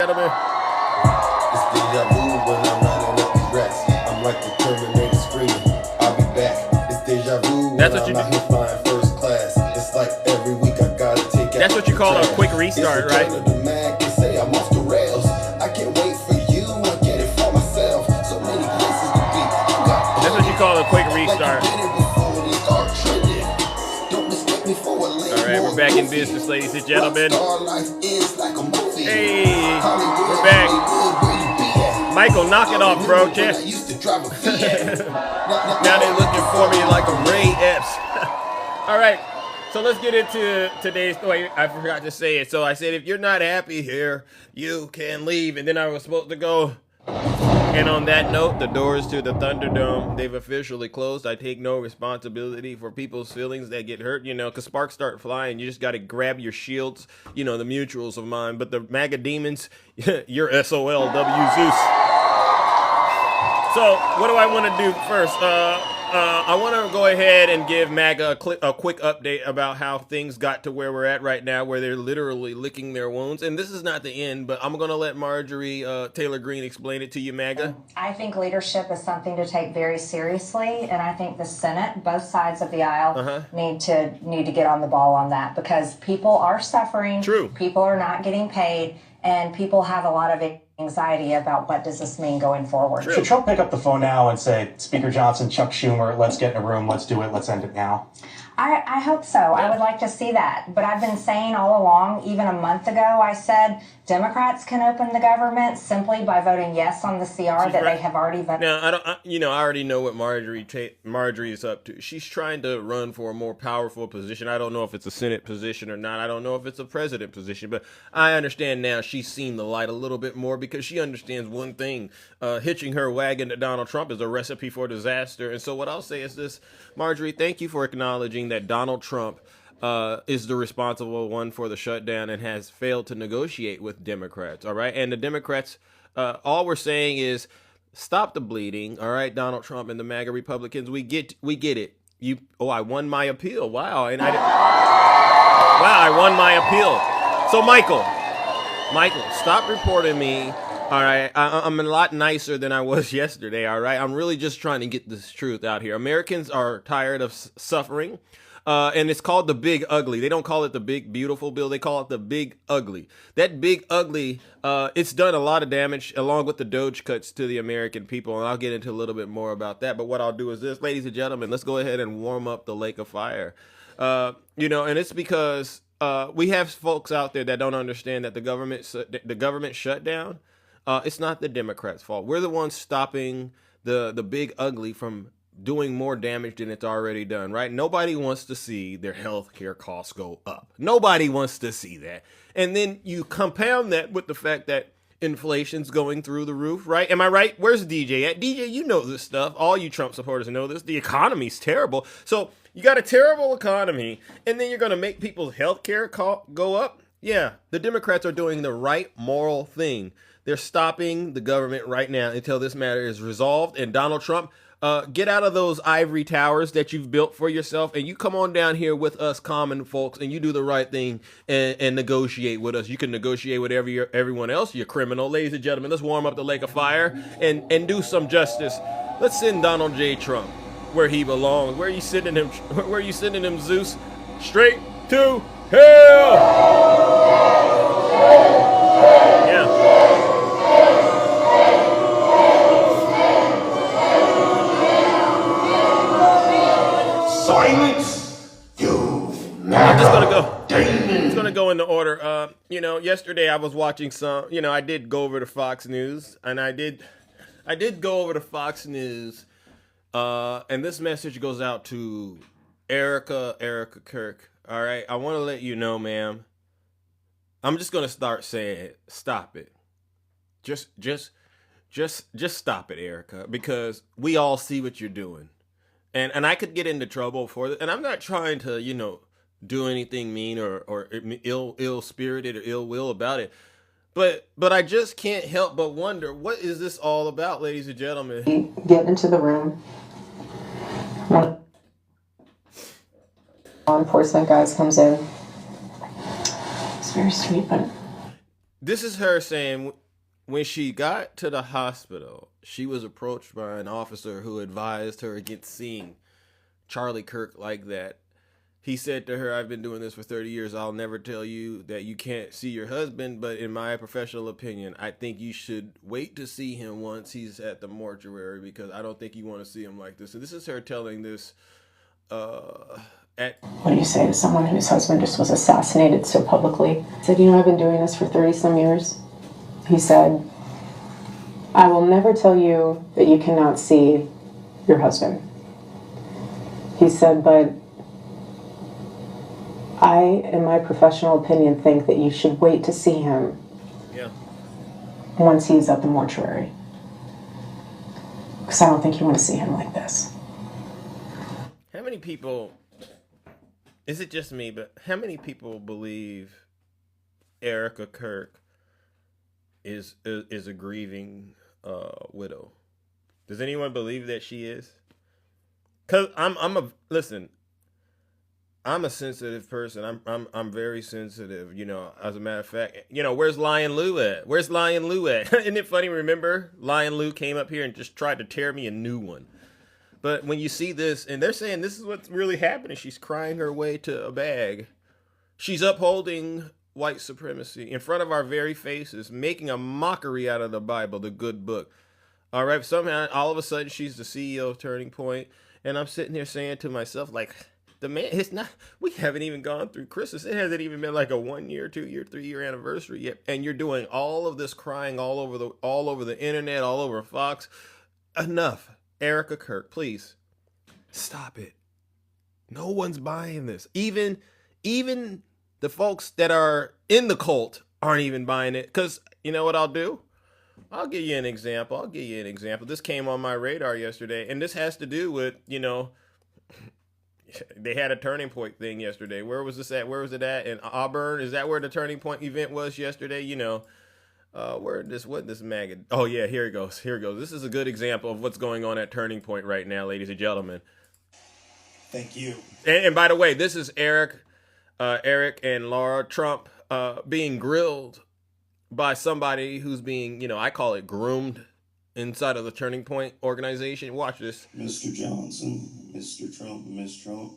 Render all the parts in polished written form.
Gentlemen. It's deja vu when I'm running up these racks. I'm like the Terminator screaming, I'll be back. It's deja vu when That's what I'm you out here flying first class. It's like every week I gotta take out. That's what you call a quick restart, right? The man can say I'm off the rails. I can't wait for you, I get it for myself. So many places to be. That's what you call a quick restart. All right, we're back in business, ladies and gentlemen. Hey, we're back. Michael, knock it off, bro. Now they're looking for me like a Ray Epps. All right, so let's get into today's story. I forgot to say it. So I said, if you're not happy here, you can leave. And then I was supposed to go. And on that note, the doors to the Thunderdome, they've officially closed. I take no responsibility for people's feelings that get hurt, because sparks start flying. You just got to grab your shields, the mutuals of mine. But the MAGA demons, you're SOL, W Zeus. So what do I want to do first? I want to go ahead and give MAGA a quick update about how things got to where we're at right now, where they're literally licking their wounds. And this is not the end, but I'm going to let Marjorie Taylor Greene explain it to you, MAGA. I think leadership is something to take very seriously, and I think the Senate, both sides of the aisle, need to get on the ball on that, because people are suffering. True. People are not getting paid, and people have a lot of anxiety about what does this mean going forward. True. Should Trump pick up the phone now and say, Speaker Johnson, Chuck Schumer, let's get in a room, let's do it, let's end it now? I hope so. I would like to see that. But I've been saying all along, even a month ago, I said Democrats can open the government simply by voting yes on the CR that they have already voted. Now, I already know what Marjorie is up to. She's trying to run for a more powerful position. I don't know if it's a Senate position or not. I don't know if it's a president position, but I understand now she's seen the light a little bit more, because she understands one thing. Hitching her wagon to Donald Trump is a recipe for disaster. And so what I'll say is this, Marjorie, thank you for acknowledging that Donald Trump is the responsible one for the shutdown and has failed to negotiate with Democrats. All right. And the Democrats, all we're saying is stop the bleeding. All right. Donald Trump and the MAGA Republicans, we get it. I won my appeal. Wow. And I won my appeal. So Michael, stop reporting me. All right, I'm a lot nicer than I was yesterday, all right? I'm really just trying to get this truth out here. Americans are tired of suffering, and it's called the Big Ugly. They don't call it the Big Beautiful Bill. They call it the Big Ugly. That Big Ugly, it's done a lot of damage, along with the Doge cuts to the American people, and I'll get into a little bit more about that. But what I'll do is this, ladies and gentlemen, let's go ahead and warm up the lake of fire. And it's because we have folks out there that don't understand that the government shutdown, it's not the Democrats' fault. We're the ones stopping the Big Ugly from doing more damage than it's already done, right? Nobody wants to see their health care costs go up. Nobody wants to see that. And then you compound that with the fact that inflation's going through the roof, right? Am I right? Where's DJ at? DJ, you know this stuff. All you Trump supporters know this. The economy's terrible. So you got a terrible economy, and then you're going to make people's health care go up? Yeah, the Democrats are doing the right moral thing. They're stopping the government right now until this matter is resolved. And Donald Trump, get out of those ivory towers that you've built for yourself, and you come on down here with us common folks, and you do the right thing and negotiate with us. You can negotiate with everyone else. You're criminal. Ladies and gentlemen, let's warm up the lake of fire and do some justice. Let's send Donald J. Trump where he belongs. Where are you sending him? Where are you sending him, Zeus? Straight to hell. Yeah. Silence, you I'm just gonna go in the order. Yesterday I was watching some. I did go over to Fox News, and I did go over to Fox News, and this message goes out to Erica Kirk. All right, I want to let you know, ma'am. I'm just gonna start saying it. Stop it. Just stop it, Erica, because we all see what you're doing. And I could get into trouble for it. And I'm not trying to, do anything mean or ill-spirited or ill will about it. But I just can't help but wonder, what is this all about, ladies and gentlemen? Get into the room. One law enforcement guys comes in. It's very sweet, but This is her saying when she got to the hospital, she was approached by an officer who advised her against seeing Charlie Kirk like that. He said to her, I've been doing this for 30 years. I'll never tell you that you can't see your husband, but in my professional opinion, I think you should wait to see him once he's at the mortuary because I don't think you want to see him like this. And this is her telling this at... What do you say to someone whose husband just was assassinated so publicly? He said, I've been doing this for 30-some years. He said, I will never tell you that you cannot see your husband. He said, but I, in my professional opinion, think that you should wait to see him once he's at the mortuary. Because I don't think you want to see him like this. How many people, is it just me, but how many people believe Erica Kirk is a grieving widow? Does anyone believe that she is? Cause listen, I'm a sensitive person. I'm very sensitive. As a matter of fact, where's Lion Lou at? Where's Lion Lou at? Isn't it funny? Remember, Lion Lou came up here and just tried to tear me a new one. But when you see this, and they're saying this is what's really happening, she's crying her way to a bag. She's upholding white supremacy in front of our very faces, making a mockery out of the Bible, the good book. All right, somehow, all of a sudden, she's the CEO of Turning Point, and I'm sitting here saying to myself, like, the man, it's not, we haven't even gone through Christmas. It hasn't even been like a 1 year, 2 year, 3 year anniversary yet, and you're doing all of this crying all over the internet, all over Fox. Enough. Erica Kirk, please stop it. No one's buying this. Even the folks that are in the cult aren't even buying it. Because you know what I'll do? I'll give you an example. This came on my radar yesterday, and this has to do with, they had a Turning Point thing yesterday. Where was this at? Where was it at? In Auburn? Is that where the Turning Point event was yesterday? What this maggot? Oh yeah, here it goes. This is a good example of what's going on at Turning Point right now, ladies and gentlemen. Thank you. And by the way, this is Eric and Laura Trump being grilled by somebody who's being, I call it groomed inside of the Turning Point organization. Watch this. Mr. Johnson, Mr. Trump, and Ms. Trump,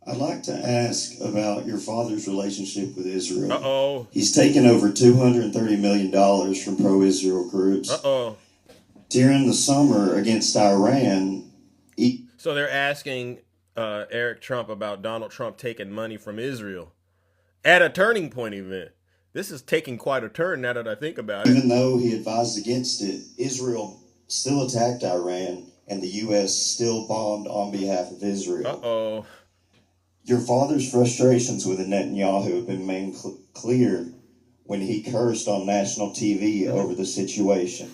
I'd like to ask about your father's relationship with Israel. Uh-oh. He's taken over $230 million from pro-Israel groups. Uh-oh. During the summer against Iran, So they're asking Eric Trump about Donald Trump taking money from Israel at a Turning Point event. This is taking quite a turn now that I think about it. Even though he advised against it, Israel still attacked Iran, and the U.S. still bombed on behalf of Israel. Uh-oh. Your father's frustrations with Netanyahu have been made clear when he cursed on national TV over the situation.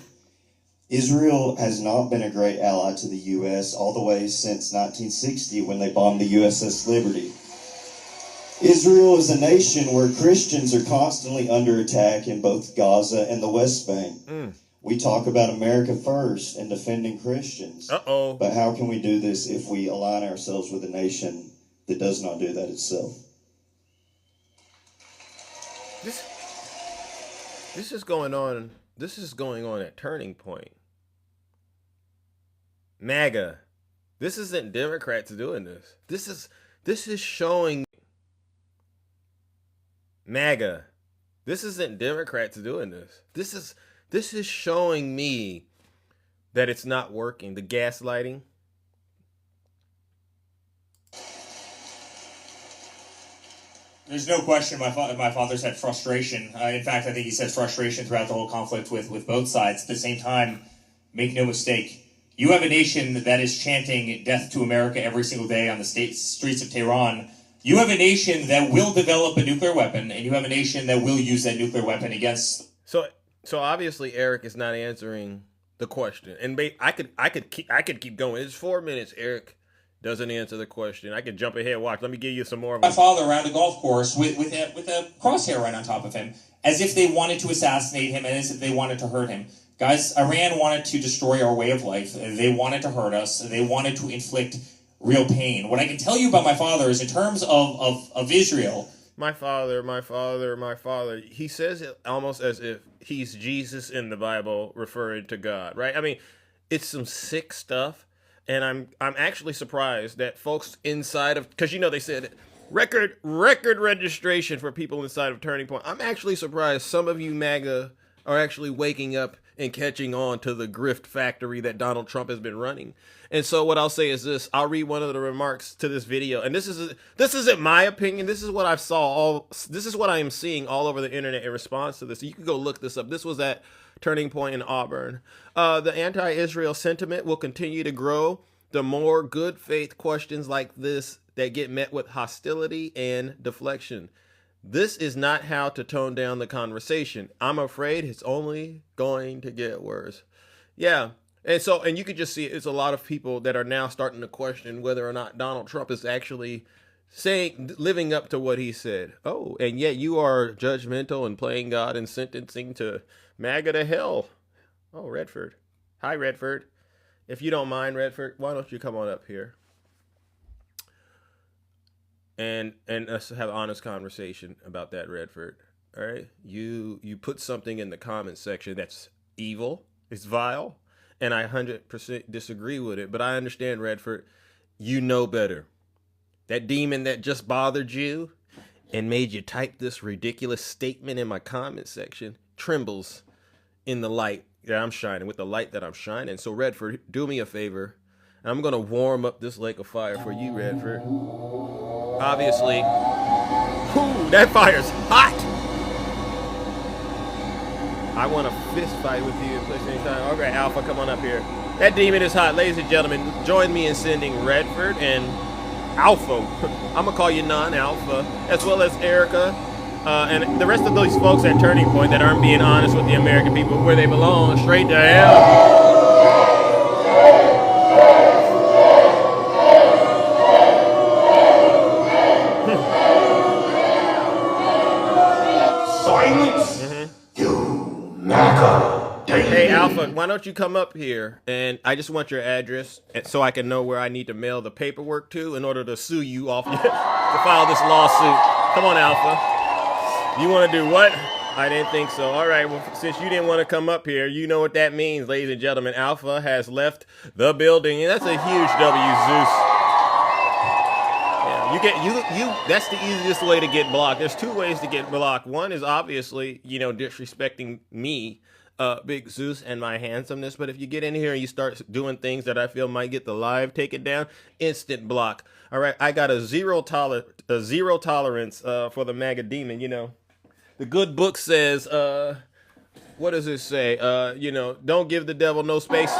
Israel has not been a great ally to the U.S. all the way since 1960 when they bombed the USS Liberty. Israel is a nation where Christians are constantly under attack in both Gaza and the West Bank. We talk about America first and defending Christians. Uh-oh. But how can we do this if we align ourselves with a nation that does not do that itself? This is going on. This is going on at Turning Point. MAGA. This isn't Democrats doing this. This is showing MAGA. This isn't Democrats doing this. This is showing me that it's not working. The gaslighting. There's no question my father's had frustration. In fact, I think he's had frustration throughout the whole conflict with both sides. At the same time, make no mistake, you have a nation that is chanting death to America every single day on the streets of Tehran. You have a nation that will develop a nuclear weapon, and you have a nation that will use that nuclear weapon against. So obviously Eric is not answering the question. And I could keep going. It's 4 minutes, Eric doesn't answer the question. I could jump ahead. Watch. Let me give you some more. My father around a golf course with a crosshair right on top of him, as if they wanted to assassinate him and as if they wanted to hurt him. Guys, Iran wanted to destroy our way of life. They wanted to hurt us. They wanted to inflict real pain. What I can tell you about my father is in terms of Israel, my father, my father, my father. He says it almost as if he's Jesus in the Bible referring to God, right? I mean, it's some sick stuff. And I'm actually surprised that folks inside of, because they said record registration for people inside of Turning Point. I'm actually surprised some of you MAGA are actually waking up and catching on to the grift factory that Donald Trump has been running. And so what I'll say is this: I'll read one of the remarks to this video, and this isn't my opinion. This is what this is what I am seeing all over the internet in response to this. You can go look this up. This was at Turning Point in Auburn. The anti-Israel sentiment will continue to grow the more good faith questions like this that get met with hostility and deflection. This is not how to tone down the conversation. I'm afraid it's only going to get worse. Yeah. And you could just see it's a lot of people that are now starting to question whether or not Donald Trump is actually living up to what he said. Oh, and yet you are judgmental and playing God and sentencing to MAGA to hell. Oh, Redford. Hi, Redford. If you don't mind, Redford, why don't you come on up here? And let's have an honest conversation about that, Redford. All right? You put something in the comment section that's evil, it's vile, and I 100% disagree with it. But I understand, Redford, you know better. That demon that just bothered you and made you type this ridiculous statement in my comment section trembles in the light that I'm shining, with the light that I'm shining. So, Redford, do me a favor. I'm going to warm up this lake of fire for you, Redford. Obviously. Whew, that fire's hot! I want to fist fight with you at the same time. All right, Alpha, come on up here. That demon is hot. Ladies and gentlemen, join me in sending Redford and Alpha. I'm going to call you non-Alpha, as well as Erica, and the rest of those folks at Turning Point that aren't being honest with the American people where they belong, straight to hell. Hey, Alpha, why don't you come up here? And I just want your address so I can know where I need to mail the paperwork to in order to sue you off to file this lawsuit. Come on, Alpha. You want to do what? I didn't think so. All right, well, since you didn't want to come up here, you know what that means, ladies and gentlemen. Alpha has left the building, and that's a huge W, Zeus. Yeah, that's the easiest way to get blocked. There's two ways to get blocked. One is obviously, disrespecting me, Big Zeus, and my handsomeness. But if you get in here and you start doing things that I feel might get the live taken down, instant block. All right, I got a zero tolerance for the MAGA demon. The good book says, what does it say? Don't give the devil no space.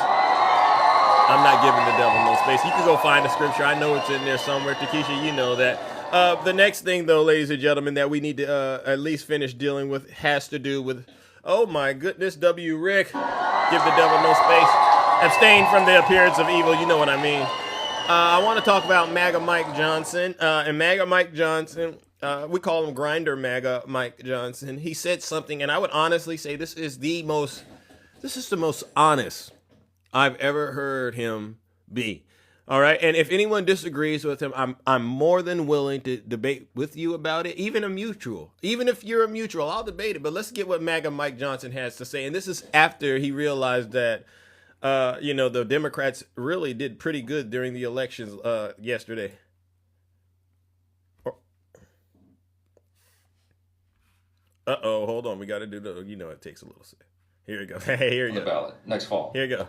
I'm not giving the devil no space. You can go find the scripture. I know it's in there somewhere. Takesha, you know that. The next thing, though, ladies and gentlemen, that we need to at least finish dealing with has to do with, oh my goodness, W. Rick, give the devil no space. Abstain from the appearance of evil. You know what I mean. I want to talk about MAGA Mike Johnson. And MAGA Mike Johnson, we call him Grinder MAGA Mike Johnson. He said something, and I would honestly say this is the most honest I've ever heard him be. All right. And if anyone disagrees with him, I'm more than willing to debate with you about it. Even if you're a mutual, I'll debate it. But let's get what MAGA Mike Johnson has to say. And this is after he realized that, the Democrats really did pretty good during the elections yesterday. Uh-oh, hold on. We got to do it takes a little second. Here we go. Hey, here you go. On the ballot next fall. Here you go.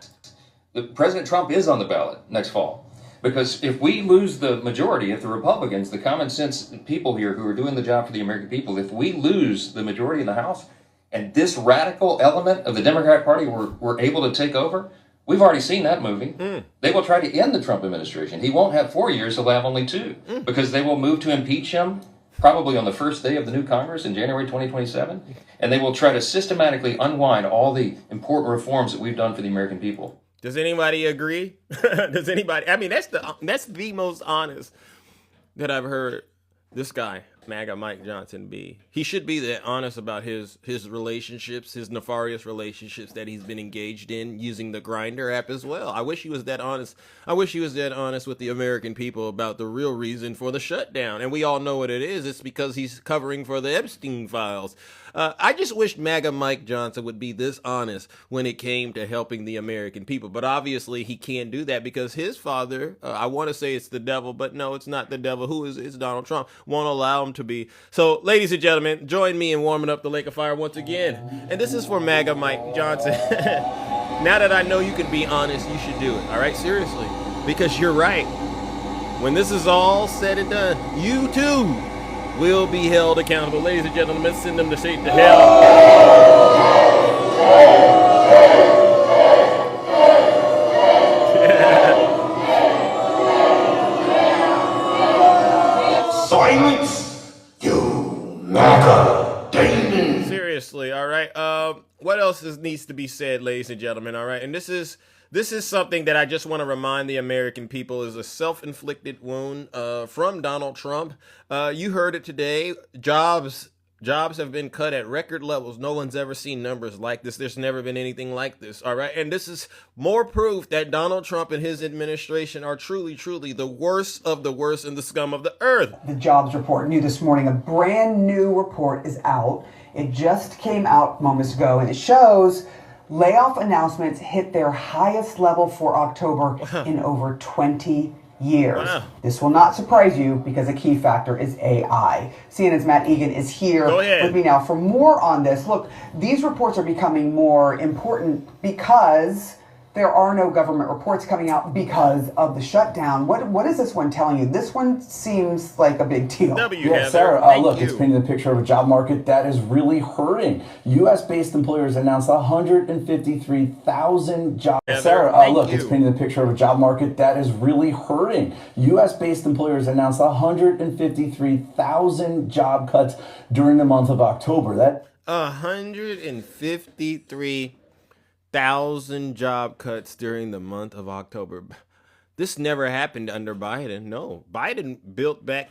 President Trump is on the ballot next fall. Because if we lose the majority, if the Republicans, the common sense people here who are doing the job for the American people, if we lose the majority in the House and this radical element of the Democratic Party were able to take over, we've already seen that movie. They will try to end the Trump administration. He won't have 4 years, he'll have only 2. Because they will move to impeach him probably on the first day of the new Congress in January 2027. And they will try to systematically unwind all the important reforms that we've done for the American people. Does anybody agree? Does anybody? I mean, that's the most honest that I've heard this guy MAGA Mike Johnson be? He should be that honest about his relationships, his nefarious relationships that he's been engaged in using the Grindr app as well. I wish he was that honest. I wish he was that honest with the American people about the real reason for the shutdown. And we all know what it is. It's because he's covering for the Epstein files. I just wish MAGA Mike Johnson would be this honest when it came to helping the American people. But obviously he can't do that because his father, I want to say it's the devil, but no, it's not the devil. Who is it's Donald Trump, won't allow him to be. So, ladies and gentlemen, join me in warming up the Lake of Fire once again. And this is for MAGA Mike Johnson. Now that I know you can be honest, you should do it. All right, seriously. Because you're right. When this is all said and done, you too will be held accountable. Ladies and gentlemen, let's send them to straight to hell. Silence, you MAGA demon. Seriously, all right. What else needs to be said, ladies and gentlemen? All right, and this is something that I just want to remind the American people is a self-inflicted wound from Donald Trump. You heard it today. Jobs have been cut at record levels. No one's ever seen numbers like this. There's never been anything like this. All right. And this is more proof that Donald Trump and his administration are truly, truly the worst of the worst and the scum of the earth. The jobs report new this morning. A brand new report is out. It just came out moments ago, and it shows layoff announcements hit their highest level for October in over 20 years. Wow. This will not surprise you because a key factor is AI. CNN's Matt Egan is here with me now for more on this. Look, these reports are becoming more important because there are no government reports coming out because of the shutdown. What is this one telling you? This one seems like a big deal. Yeah, Sarah, look, it's painting the picture of a job market that is really hurting. U.S.-based employers announced 153,000 jobs. Sarah, look, it's painting the picture of a job market that is really hurting. U.S.-based employers announced 153,000 job cuts during the month of October. 153,000 job cuts during the month of October. This never happened under Biden. No, Biden built back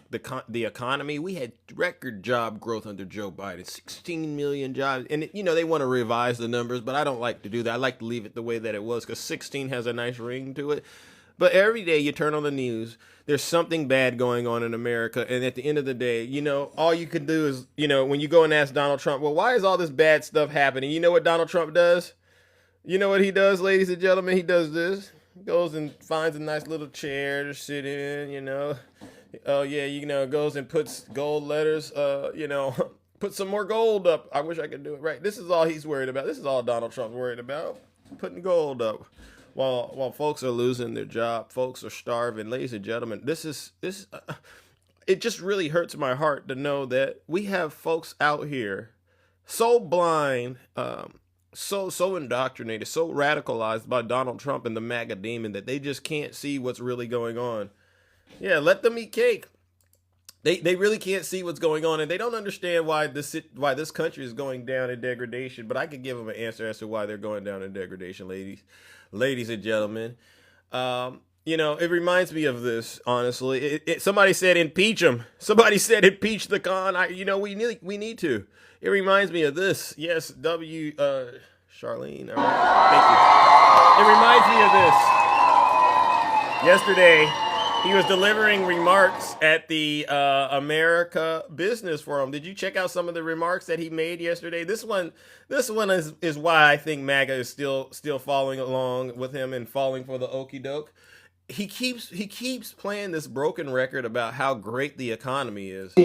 the economy. We had record job growth under Joe Biden, 16 million jobs. And, they want to revise the numbers, but I don't like to do that. I like to leave it the way that it was because 16 has a nice ring to it. But every day you turn on the news, there's something bad going on in America. And at the end of the day, all you can do is, when you go and ask Donald Trump, well, why is all this bad stuff happening? You know what Donald Trump does? You know what he does, ladies and gentlemen? He does this. He goes and finds a nice little chair to sit in, Oh, yeah, goes and puts gold letters, put some more gold up. I wish I could do it right. This is all he's worried about. This is all Donald Trump's worried about, putting gold up. While folks are losing their job, folks are starving. Ladies and gentlemen, it just really hurts my heart to know that we have folks out here so blind, so indoctrinated, so radicalized by Donald Trump and the MAGA demon that they just can't see what's really going on. Yeah, let them eat cake. They really can't see what's going on, and they don't understand why this country is going down in degradation. But I could give them an answer as to why they're going down in degradation, ladies and gentlemen. It reminds me of this, honestly. Somebody said impeach him. Somebody said impeach the Khan. We need to. It reminds me of this. Yes, Charlene. All right. Thank you. It reminds me of this. Yesterday, he was delivering remarks at the America Business Forum. Did you check out some of the remarks that he made yesterday? This one is why I think MAGA is still following along with him and falling for the okie doke. He keeps playing this broken record about how great the economy is.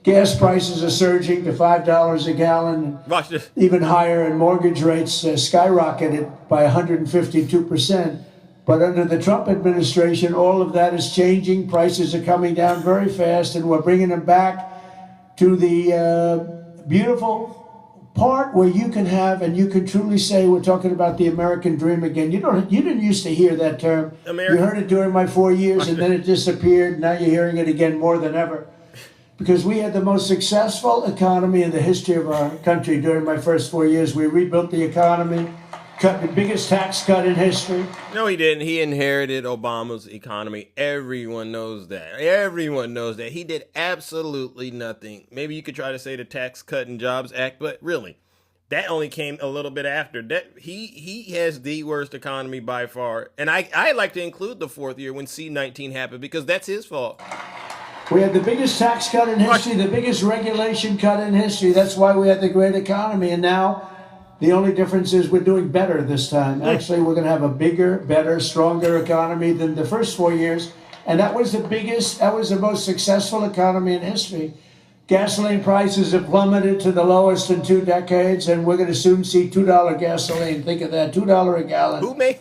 Gas prices are surging to $5 a gallon, Watch this. Even higher, and mortgage rates skyrocketed by 152%. But under the Trump administration, all of that is changing. Prices are coming down very fast, and we're bringing them back to the beautiful part where you can have and you can truly say we're talking about the American dream again. You didn't used to hear that term. You heard it during my 4 years, and then it disappeared. Now you're hearing it again more than ever. Because we had the most successful economy in the history of our country during my first 4 years. We rebuilt the economy. cut, the biggest tax cut in history. No, he didn't. He inherited Obama's economy. Everyone knows that. Everyone knows that. He did absolutely nothing. Maybe you could try to say the Tax Cut and Jobs Act, but really, that only came a little bit after. That he has the worst economy by far. And I like to include the fourth year when C-19 happened because that's his fault. We had the biggest tax cut in history, the biggest regulation cut in history. That's why we had the great economy. And now the only difference is we're doing better this time. Actually, we're going to have a bigger, better, stronger economy than the first 4 years. And that was the most successful economy in history. Gasoline prices have plummeted to the lowest in 2 decades, and we're going to soon see $2 gasoline. Think of that, $2 a gallon. Who made?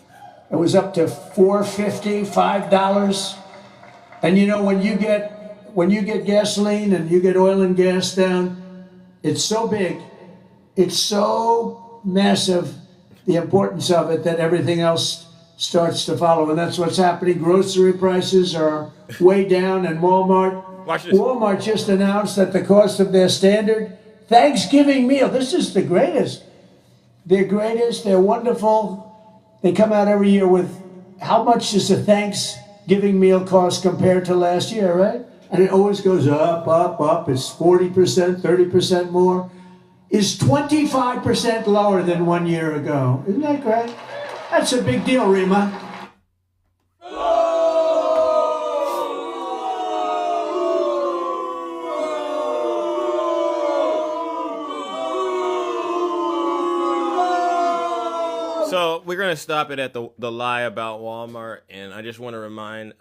It was up to $4.50, $5. And you know, when you get gasoline and you get oil and gas down, it's so big, it's so massive, the importance of it, that everything else starts to follow. And that's what's happening. Grocery prices are way down, and Walmart just announced that the cost of their standard Thanksgiving meal, this is the greatest. They're wonderful. They come out every year with how much does a Thanksgiving meal cost compared to last year, right? And it always goes up, up, up. It's 40%, 30% more. Is 25% lower than 1 year ago. Isn't that great? That's a big deal, Rima. So we're going to stop it at the lie about Walmart. And I just want to remind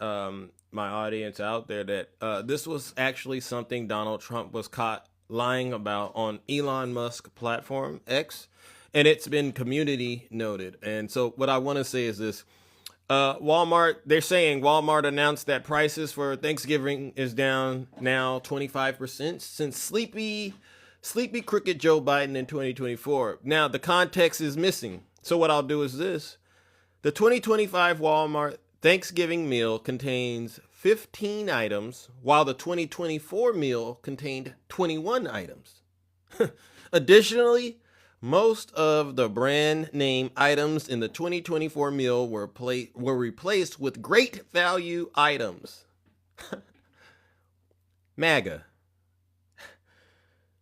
my audience out there that this was actually something Donald Trump was caught lying about on Elon Musk platform X, and it's been community noted. And so what I want to say is this. Walmart, they're saying Walmart announced that prices for Thanksgiving is down now 25% since sleepy crooked Joe Biden in 2024. Now the context is missing. So what I'll do is this. The 2025 Walmart Thanksgiving meal contains 15 items, while the 2024 meal contained 21 items. Additionally, most of the brand name items in the 2024 meal were replaced with great value items. MAGA.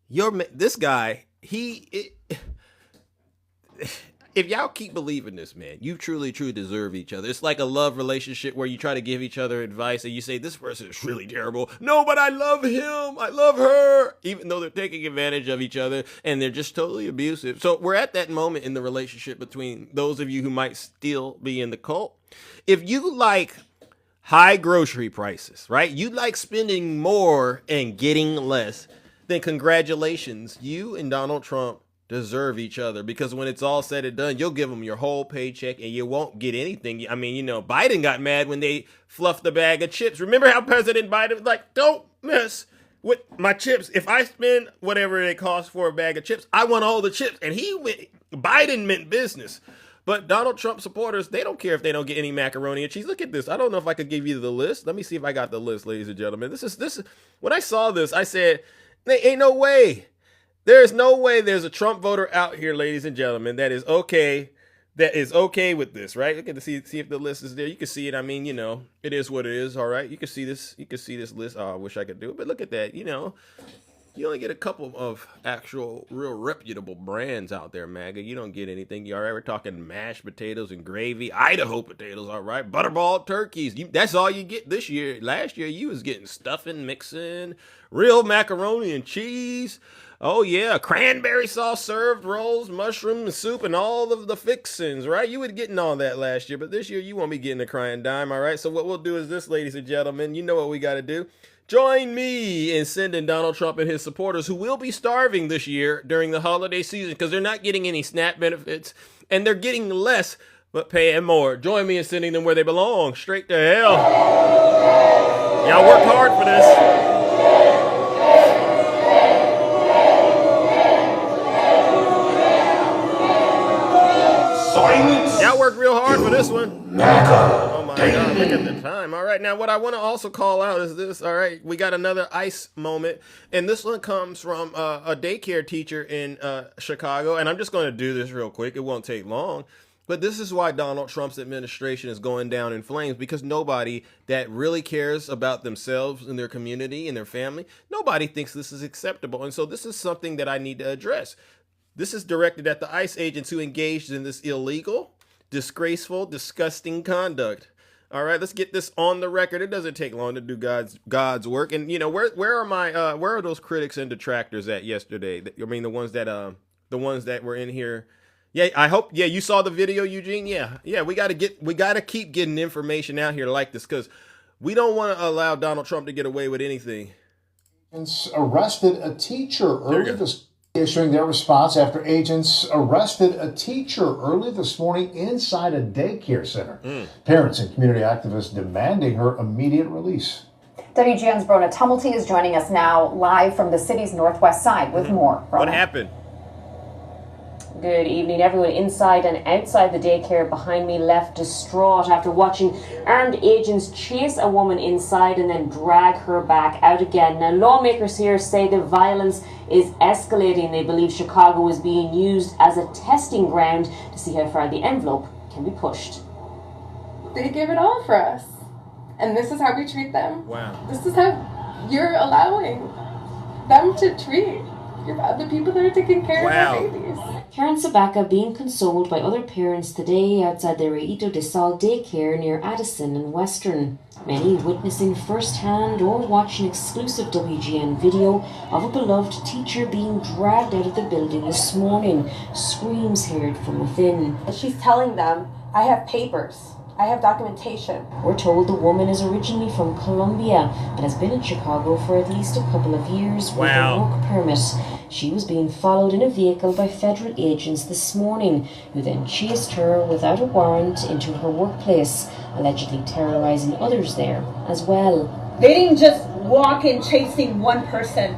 This guy, if y'all keep believing this, man, you truly deserve each other. It's like a love relationship where you try to give each other advice and you say, this person is really terrible. No, but I love him. I love her. Even though they're taking advantage of each other and they're just totally abusive. So we're at that moment in the relationship between those of you who might still be in the cult. If you like high grocery prices, right? You like spending more and getting less, then congratulations. You and Donald Trump deserve each other, because when it's all said and done, you'll give them your whole paycheck and you won't get anything. I mean, you know, Biden got mad when they fluffed the bag of chips. Remember how President Biden was like, don't mess with my chips. If I spend whatever it costs for a bag of chips, I want all the chips. And Biden meant business. But Donald Trump supporters, they don't care if they don't get any macaroni and cheese. Look at this. I don't know if I could give you the list. Let me see if I got the list, ladies and gentlemen. This is when I saw this, I said, there ain't no way. There is no way there's a Trump voter out here, ladies and gentlemen, that is okay with this, right? Look at see if the list is there. You can see it. I mean, you know, it is what it is, all right? You can see this list. Oh, I wish I could do it, but look at that. You know, you only get a couple of actual real reputable brands out there, MAGA. You don't get anything. You all right? We're talking mashed potatoes and gravy, Idaho potatoes, all right? Butterball turkeys. That's all you get this year. Last year, you was getting stuffing, mixing, real macaroni and cheese. Oh, yeah, cranberry sauce served, rolls, mushroom soup, and all of the fixings, right? You were getting all that last year, but this year you won't be getting a crying dime, all right? So what we'll do is this, ladies and gentlemen. You know what we got to do. Join me in sending Donald Trump and his supporters, who will be starving this year during the holiday season because they're not getting any SNAP benefits, and they're getting less but paying more. Join me in sending them where they belong, straight to hell. Y'all worked hard for this. Y'all worked real hard for this one. Oh my God, look at the time. All right, now what I want to also call out is this. All right, we got another ICE moment, and this one comes from a daycare teacher in Chicago, and I'm just going to do this real quick. It won't take long. But this is why Donald Trump's administration is going down in flames, because nobody that really cares about themselves and their community and their family, nobody thinks this is acceptable. And so this is something that I need to address. This is directed at the ICE agents who engaged in this illegal, disgraceful, disgusting conduct. All right, let's get this on the record. It doesn't take long to do God's work. And you know, where are those critics and detractors at yesterday? I mean, the ones that were in here. Yeah, I hope. Yeah, you saw the video, Eugene. Yeah. We got to keep getting information out here like this, because we don't want to allow Donald Trump to get away with anything. Arrested a teacher early this issuing their response after agents arrested a teacher early this morning inside a daycare center. Parents and community activists demanding her immediate release. WGN's Brona Tumulty is joining us now live from the city's northwest side with more. Brona. What happened? Good evening. Everyone inside and outside the daycare behind me left distraught after watching armed agents chase a woman inside and then drag her back out again. Now, lawmakers here say the violence is escalating. They believe Chicago is being used as a testing ground to see how far the envelope can be pushed. They give it all for us, and this is how we treat them. Wow. This is how you're allowing them to treat the people that are taking care of our babies. Karen Sabaka being consoled by other parents today outside the Reito de Sal daycare near Addison and Western. Many witnessing firsthand or watching exclusive WGN video of a beloved teacher being dragged out of the building this morning. Screams heard from within. She's telling them, I have papers. I have documentation. We're told the woman is originally from Colombia but has been in Chicago for at least a couple of years with a work permit. She was being followed in a vehicle by federal agents this morning, who then chased her without a warrant into her workplace, allegedly terrorizing others there as well. They didn't just walk in chasing one person.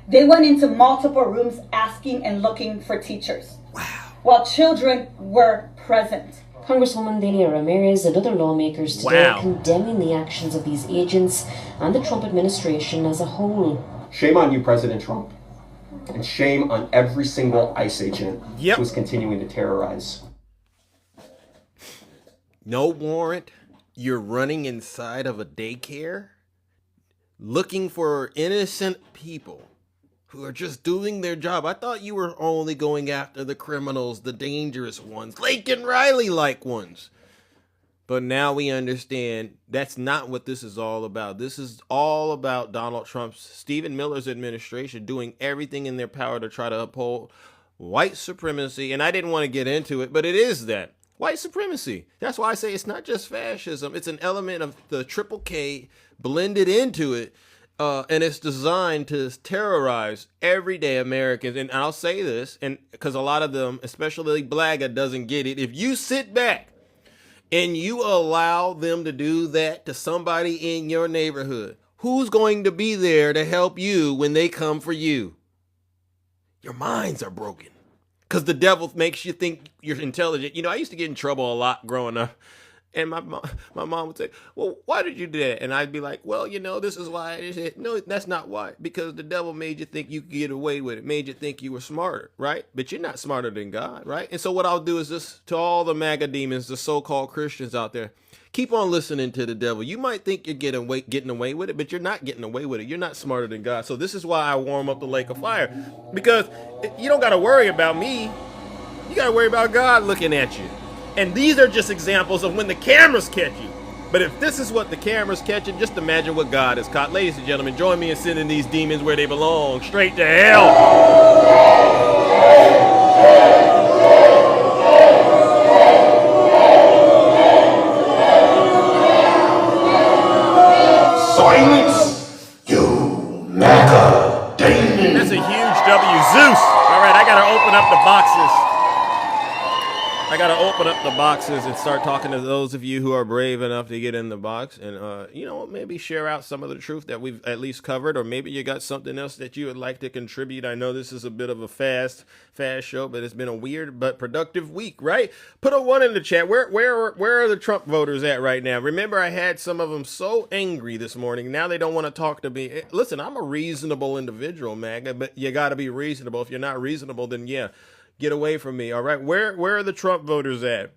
They went into multiple rooms asking and looking for teachers. Wow. While children were present. Congresswoman Delia Ramirez and other lawmakers today condemning the actions of these agents and the Trump administration as a whole. Shame on you, President Trump. And shame on every single ICE agent who's continuing to terrorize. No warrant. You're running inside of a daycare looking for innocent people who are just doing their job. I thought you were only going after the criminals, the dangerous ones, Laken Riley-like ones. But now we understand that's not what this is all about. This is all about Donald Trump's, Stephen Miller's administration doing everything in their power to try to uphold white supremacy. And I didn't want to get into it, but it is that. White supremacy. That's why I say it's not just fascism. It's an element of the triple K blended into it. And it's designed to terrorize everyday Americans. And I'll say this, and because a lot of them, especially Blaga, doesn't get it. If you sit back and you allow them to do that to somebody in your neighborhood, who's going to be there to help you when they come for you? Your minds are broken because the devil makes you think you're intelligent. You know, I used to get in trouble a lot growing up. And my mom would say, well, why did you do that? And I'd be like, well, you know, this is why. I said, no, that's not why. Because the devil made you think you could get away with it. Made you think you were smarter, right? But you're not smarter than God, right? And so what I'll do is just, to all the MAGA demons, the so-called Christians out there, keep on listening to the devil. You might think you're getting away with it, but you're not getting away with it. You're not smarter than God. So this is why I warm up the lake of fire. Because you don't got to worry about me. You got to worry about God looking at you. And these are just examples of when the cameras catch you. But if this is what the cameras catching, just imagine what God has caught. Ladies and gentlemen, join me in sending these demons where they belong, straight to hell. Silence, you MAGA demon. That's a huge W. Zeus. All right, I got to open up the boxes. I got to open up the boxes and start talking to those of you who are brave enough to get in the box and, you know, maybe share out some of the truth that we've at least covered, or maybe you got something else that you would like to contribute. I know this is a bit of a fast show, but it's been a weird but productive week, right? Put a 1 in the chat. Where are the Trump voters at right now? Remember, I had some of them so angry this morning. Now they don't want to talk to me. Listen, I'm a reasonable individual, MAGA, but you got to be reasonable. If you're not reasonable, then yeah. Get away from me, all right? Where are the Trump voters at?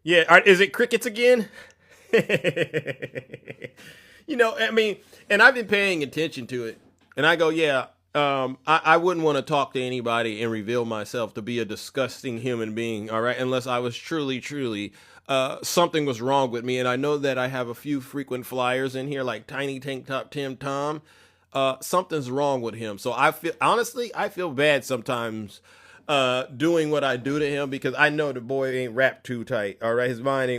Yeah, is it crickets again? You know, I mean, and I've been paying attention to it, and I go, yeah, I wouldn't want to talk to anybody and reveal myself to be a disgusting human being, all right, unless I was truly, something was wrong with me. And I know that I have a few frequent flyers in here, like Tiny Tank Top Tim Tom. Something's wrong with him. So I feel bad sometimes doing what I do to him, because I know the boy ain't wrapped too tight. All right, his mind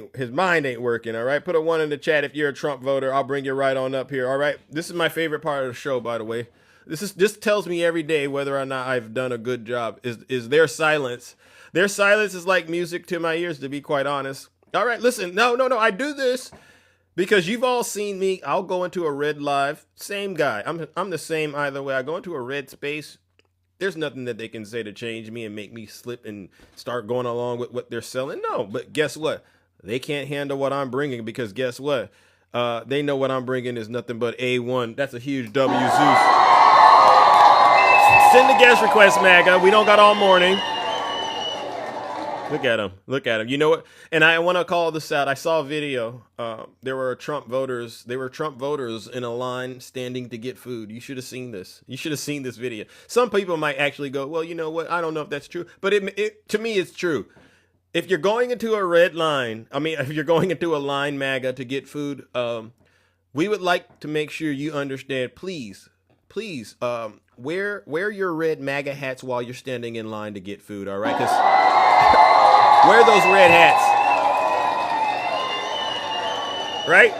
ain't working. All right, put a 1 in the chat if you're a Trump voter. I'll bring you right on up here. All right, this is my favorite part of the show, by the way. This tells me every day whether or not I've done a good job. Is their silence? Their silence is like music to my ears, to be quite honest. All right, listen, no, I do this because you've all seen me. I'll go into a red live, same guy. I'm the same either way. I go into a red space. There's nothing that they can say to change me and make me slip and start going along with what they're selling. No, but guess what? They can't handle what I'm bringing, because guess what? They know what I'm bringing is nothing but A1. That's a huge W, Zeus. Send the guest request, MAGA. We don't got all morning. Look at him. You know what? And I want to call this out. I saw a video. There were Trump voters. There were Trump voters in a line standing to get food. You should have seen this. You should have seen this video. Some people might actually go, well, you know what? I don't know if that's true. But to me, it's true. If you're going into a red line, if you're going into a line, MAGA, to get food, we would like to make sure you understand, please, wear your red MAGA hats while you're standing in line to get food, all right? 'Cause wear those red hats, right?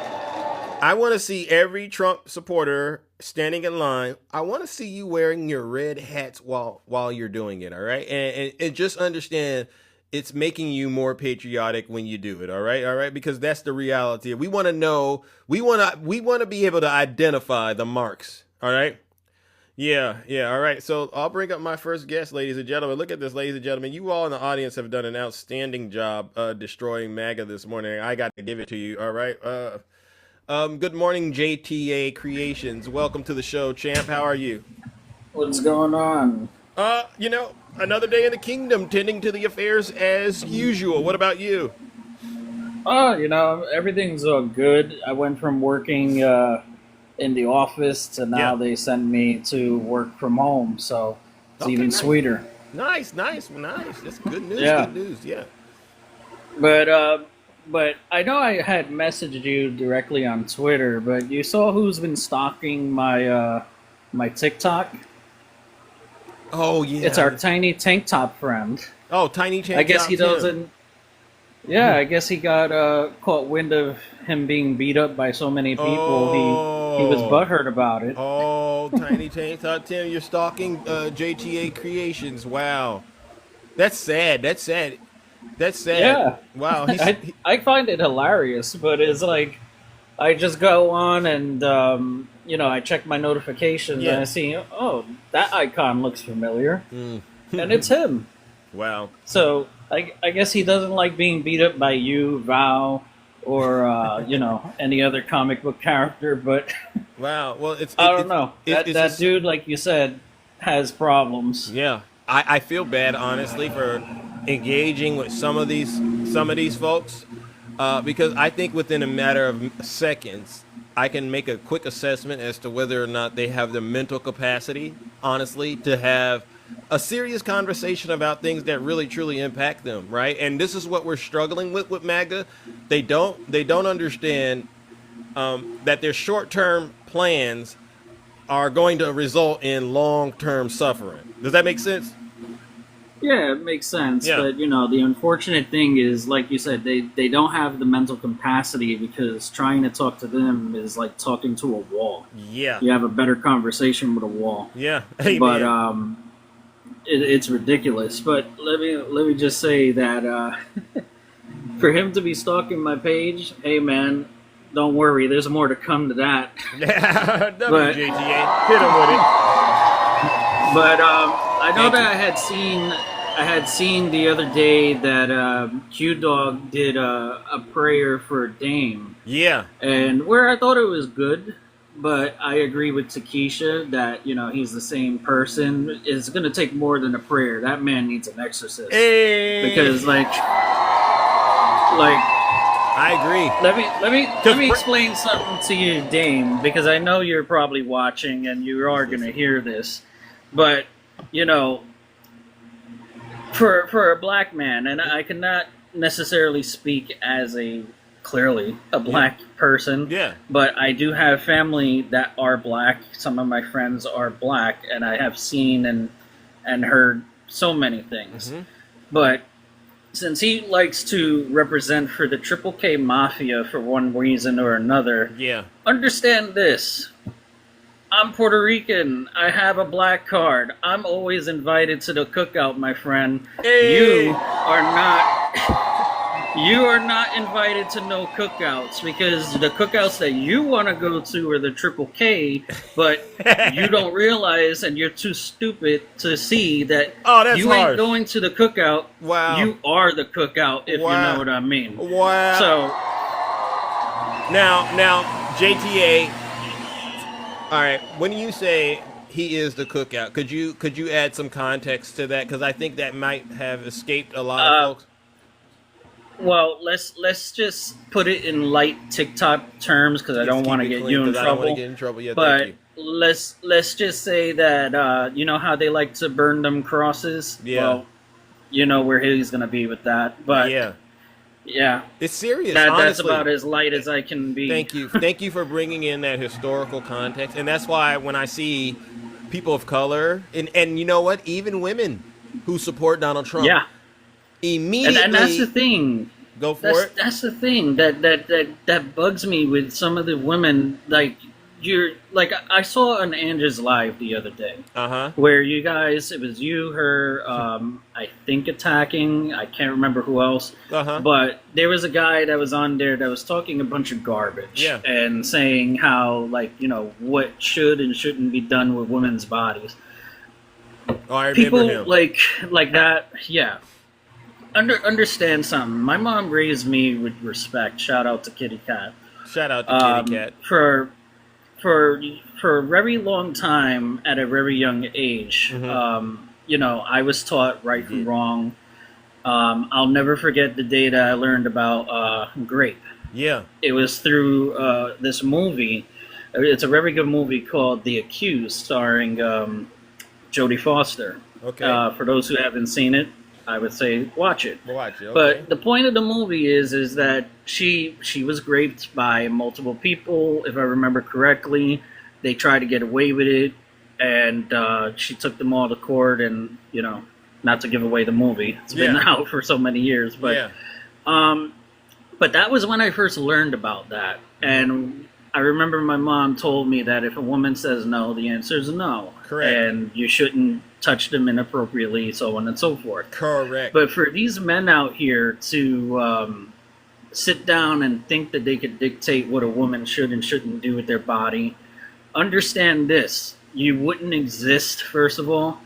I want to see every Trump supporter standing in line. I want to see you wearing your red hats while you're doing it, all right? And just understand, it's making you more patriotic when you do it, all right? Because that's the reality. We want to know, we want to be able to identify the marks, all right? Yeah, all right. So I'll bring up my first guest, ladies and gentlemen. Look at this, ladies and gentlemen. You all in the audience have done an outstanding job destroying MAGA this morning. I got to give it to you, all right? Good morning, JTA Creations. Welcome to the show, champ. How are you? What's going on? Another day in the kingdom, tending to the affairs as usual. What about you? Everything's good. I went from working in the office to now they send me to work from home, so it's even sweeter. Nice. That's good news. Yeah. Good news. Yeah. But I know I had messaged you directly on Twitter, but you saw who's been stalking my my TikTok? Oh yeah, it's our Tiny Tank Top friend. Oh, Tiny Tank Top. I guess he doesn't. Yeah, I guess he got caught wind of him being beat up by so many people. He was butthurt about it. Oh, Tiny Tank Top Tim, you're stalking JTA Creations. Wow, that's sad. Yeah. Wow. I find it hilarious, but it's like I just go on and I check my notifications and I see, oh, that icon looks familiar, and it's him. Wow. So I guess he doesn't like being beat up by you, Val, or any other comic book character. But wow, well, I don't know. That dude, like you said, has problems. Yeah, I feel bad, honestly, for engaging with some of these folks, because I think within a matter of seconds, I can make a quick assessment as to whether or not they have the mental capacity, honestly, to have a serious conversation about things that really truly impact them, right? And this is what we're struggling with MAGA. They don't understand that their short-term plans are going to result in long-term suffering. Does that make sense? Yeah, it makes sense. Yeah. But, the unfortunate thing is, like you said, they don't have the mental capacity, because trying to talk to them is like talking to a wall. Yeah. You have a better conversation with a wall. Yeah. Hey, but man. it's ridiculous. But let me just say that for him to be stalking my page, hey, man, don't worry. There's more to come to that. WJTA. Hit him with it. But I know that I had seen the other day that Q Dog did a prayer for Dame. Yeah. And where I thought it was good, but I agree with Takesha that, he's the same person. It's going to take more than a prayer. That man needs an exorcist. Hey. Because, Like, I agree. Let me explain something to you, Dame, because I know you're probably watching and you are going to hear this. But, you know, for a black man, and I cannot necessarily speak as clearly a black person, but I do have family that are black. Some of my friends are black, and I have seen and heard so many things. But since he likes to represent for the Triple K Mafia for one reason or another, understand this. I'm Puerto Rican. I have a black card. I'm always invited to the cookout, my friend. Hey. You are not invited to no cookouts, because the cookouts that you want to go to are the Triple K, but you don't realize and you're too stupid to see that you ain't going to the cookout. Wow. You are the cookout, if you know what I mean. Wow. So now JTA, all right, when you say he is the cookout, could you add some context to that, because I think that might have escaped a lot of folks. Well, let's just put it in light TikTok terms, because I don't want to get you in trouble. Yeah, but let's just say that you know how they like to burn them crosses. Yeah. Well, you know where he's gonna be with that. But yeah, it's serious. That's honestly. about as light as I can be. Thank you for bringing in that historical context, and that's why when I see people of color and you know what, even women who support Donald Trump, immediately, and that's the thing. Go for it. That's the thing that bugs me with some of the women. Like I saw an Angie's Live the other day, where you guys, it was you, her, I think attacking. I can't remember who else, but there was a guy that was on there that was talking a bunch of garbage, and saying how, like, you know, what should and shouldn't be done with women's bodies. Oh, I remember People him. like that, yeah. Understand something. My mom raised me with respect. Shout out to Kitty Cat. Shout out to Kitty Cat. For a very long time, at a very young age, you know, I was taught right from wrong. I'll never forget the day that I learned about grape. Yeah. It was through this movie. It's a very good movie called The Accused, starring Jodie Foster. Okay. For those who haven't seen it, I would say watch it. Watch it. Okay. But the point of the movie is that she was raped by multiple people, if I remember correctly. They tried to get away with it, and she took them all to court. And, you know, not to give away the movie, it's been out for so many years, but but that was when I first learned about that. And I remember my mom told me that if a woman says no, the answer is no. Correct. And you shouldn't touch them inappropriately, so on and so forth. Correct. But for these men out here to sit down and think that they could dictate what a woman should and shouldn't do with their body, understand this. You wouldn't exist, first of all,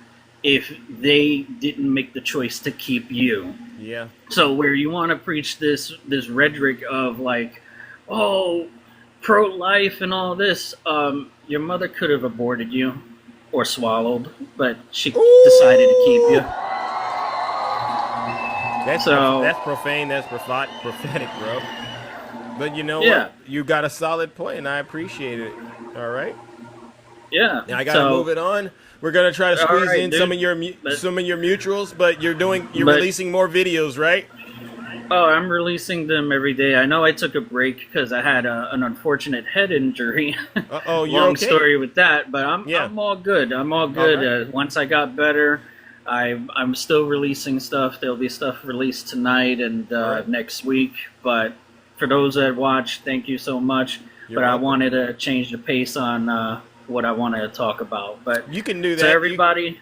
if they didn't make the choice to keep you. Yeah. So where you want to preach this rhetoric of like, oh, pro-life and all this, your mother could have aborted you or swallowed, but she decided to keep you. That's profane. That's prophetic, bro. But you know what? You got a solid point, and I appreciate it. All right. Yeah. Now I gotta move it on. We're gonna try to squeeze in some of your mutuals, but you're releasing more videos, right? Oh, I'm releasing them every day. I know I took a break because I had an unfortunate head injury. Oh, you're Long okay. story with that, but I'm all good. I'm all good. All right. Once I got better, I'm still releasing stuff. There'll be stuff released tonight and next week. But for those that watch, thank you so much. You're I welcome. wanted to change the pace on what I wanted to talk about. But you can do that. So everybody,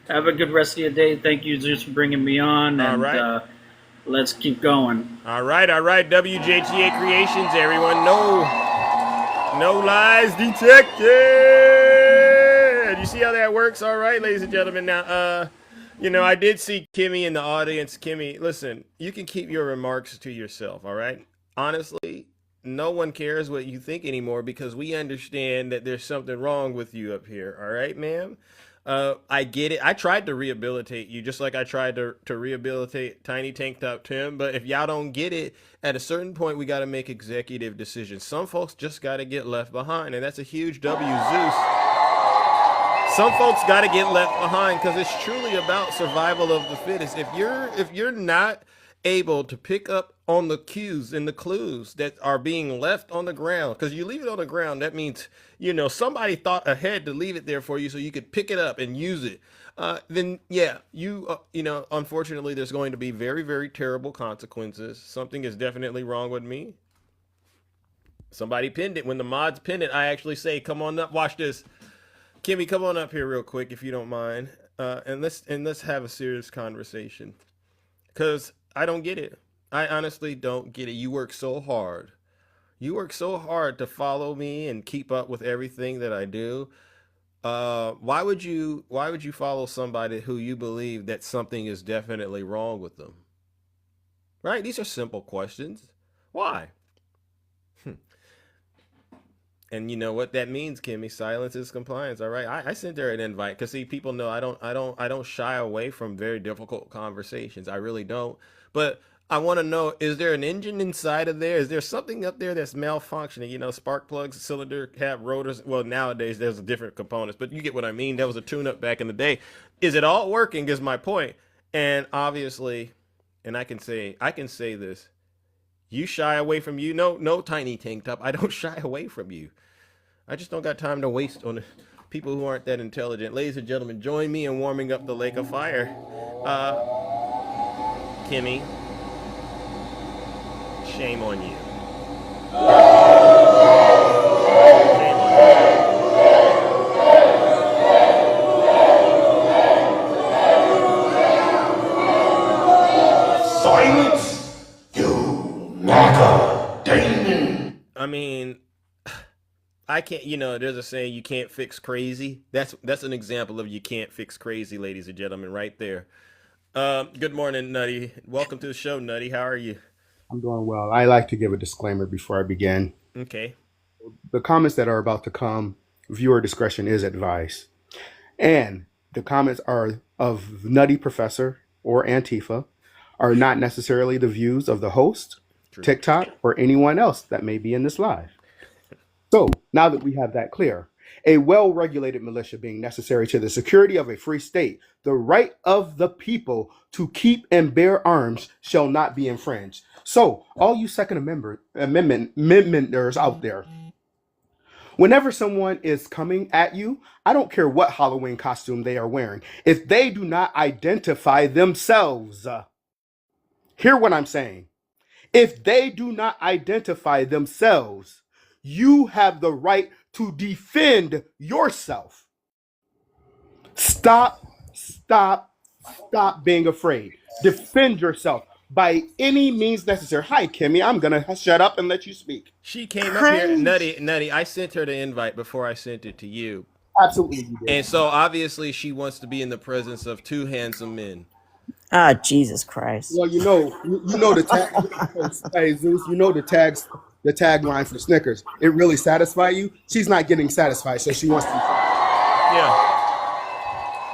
have a good rest of your day. Thank you, Zeus, for bringing me on. All and, right. Let's keep going. All right. WJTA Creations, everyone. No lies detected. You see how that works? All right, ladies and gentlemen. Now, you know, I did see Kimmy in the audience. Kimmy, listen, you can keep your remarks to yourself, all right? Honestly, no one cares what you think anymore because we understand that there's something wrong with you up here, all right, ma'am? I get it. I tried to rehabilitate you just like I tried to rehabilitate Tiny Tank Top Tim. But if y'all don't get it, at a certain point, we got to make executive decisions. Some folks just got to get left behind. And that's a huge W, Zeus. Some folks got to get left behind because it's truly about survival of the fittest. If you're not able to pick up on the cues and the clues that are being left on the ground, because you leave it on the ground, that means somebody thought ahead to leave it there for you so you could pick it up and use it. Then yeah, unfortunately, there's going to be very, very terrible consequences. Something is definitely wrong with me. Somebody pinned it. When the mods pinned it, I actually say, "Come on up, watch this." Kimmy, come on up here real quick if you don't mind, and let's have a serious conversation, because I don't get it. I honestly don't get it. You work so hard. You work so hard to follow me and keep up with everything that I do. Why would you follow somebody who you believe that something is definitely wrong with them? Right? These are simple questions. Why? And you know what that means, Kimmy? Silence is compliance. All right. I sent her an invite because, see, people know I don't shy away from very difficult conversations. I really don't. But I want to know, is there an engine inside of there? Is there something up there that's malfunctioning? Spark plugs, cylinder cap, rotors. Well, nowadays there's different components, but you get what I mean. That was a tune-up back in the day. Is it all working is my point. And obviously, and I can say this. You shy away from you. No, Tiny Tank Top. I don't shy away from you. I just don't got time to waste on people who aren't that intelligent. Ladies and gentlemen, join me in warming up the lake of fire. Kimmy, shame on you. Shame on you. Silence, you macadamia. I mean, I can't, there's a saying, you can't fix crazy. That's an example of you can't fix crazy, ladies and gentlemen, right there. Good morning, Nutty. Welcome to the show, Nutty. How are you? I'm doing well. I like to give a disclaimer before I begin. Okay. The comments that are about to come, viewer discretion is advised. And the comments are of Nutty Professor or Antifa, are not necessarily the views of the host, True. TikTok, or anyone else that may be in this live. So, now that we have that clear, a well-regulated militia being necessary to the security of a free state, the right of the people to keep and bear arms shall not be infringed. So, all you Second Amendmenters out there, whenever someone is coming at you, I don't care what Halloween costume they are wearing. If they do not identify themselves, hear what I'm saying. If they do not identify themselves, you have the right to defend yourself. Stop being afraid. Defend yourself by any means necessary. Hi, Kimmy. I'm going to shut up and let you speak. She came up here. Nutty, I sent her the invite before I sent it to you. Absolutely. You did. And so obviously she wants to be in the presence of two handsome men. Ah, Jesus Christ. Well, you know the tag. Hey, Zeus, the tagline for Snickers. It really satisfy you? She's not getting satisfied, so she wants to. Yeah.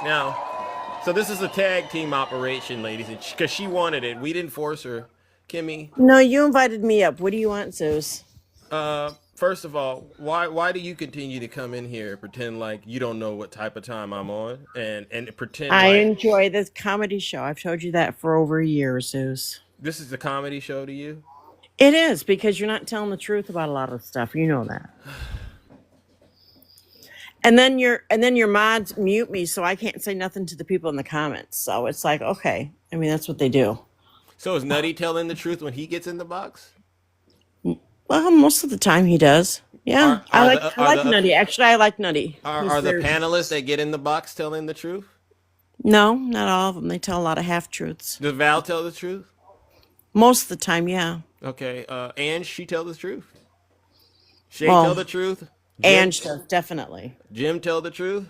Now, so this is a tag team operation, ladies, because she wanted it. We didn't force her. Kimmy. No, you invited me up. What do you want, Zeus? First of all, why do you continue to come in here and pretend like you don't know what type of time I'm on and pretend I enjoy this comedy show. I've told you that for over a year, Zeus. This is a comedy show to you? It is, because you're not telling the truth about a lot of stuff. You know that. And then your mods mute me, so I can't say nothing to the people in the comments. So it's like, okay. I mean, that's what they do. So is Nutty telling the truth when he gets in the box? Well, most of the time he does. Yeah, I like Nutty. Actually, I like Nutty. Are the panelists that get in the box telling the truth? No, not all of them. They tell a lot of half-truths. Does Val tell the truth? Most of the time, yeah. Okay, and she tell the truth? Shay tell the truth? And does, definitely. Jim tell the truth?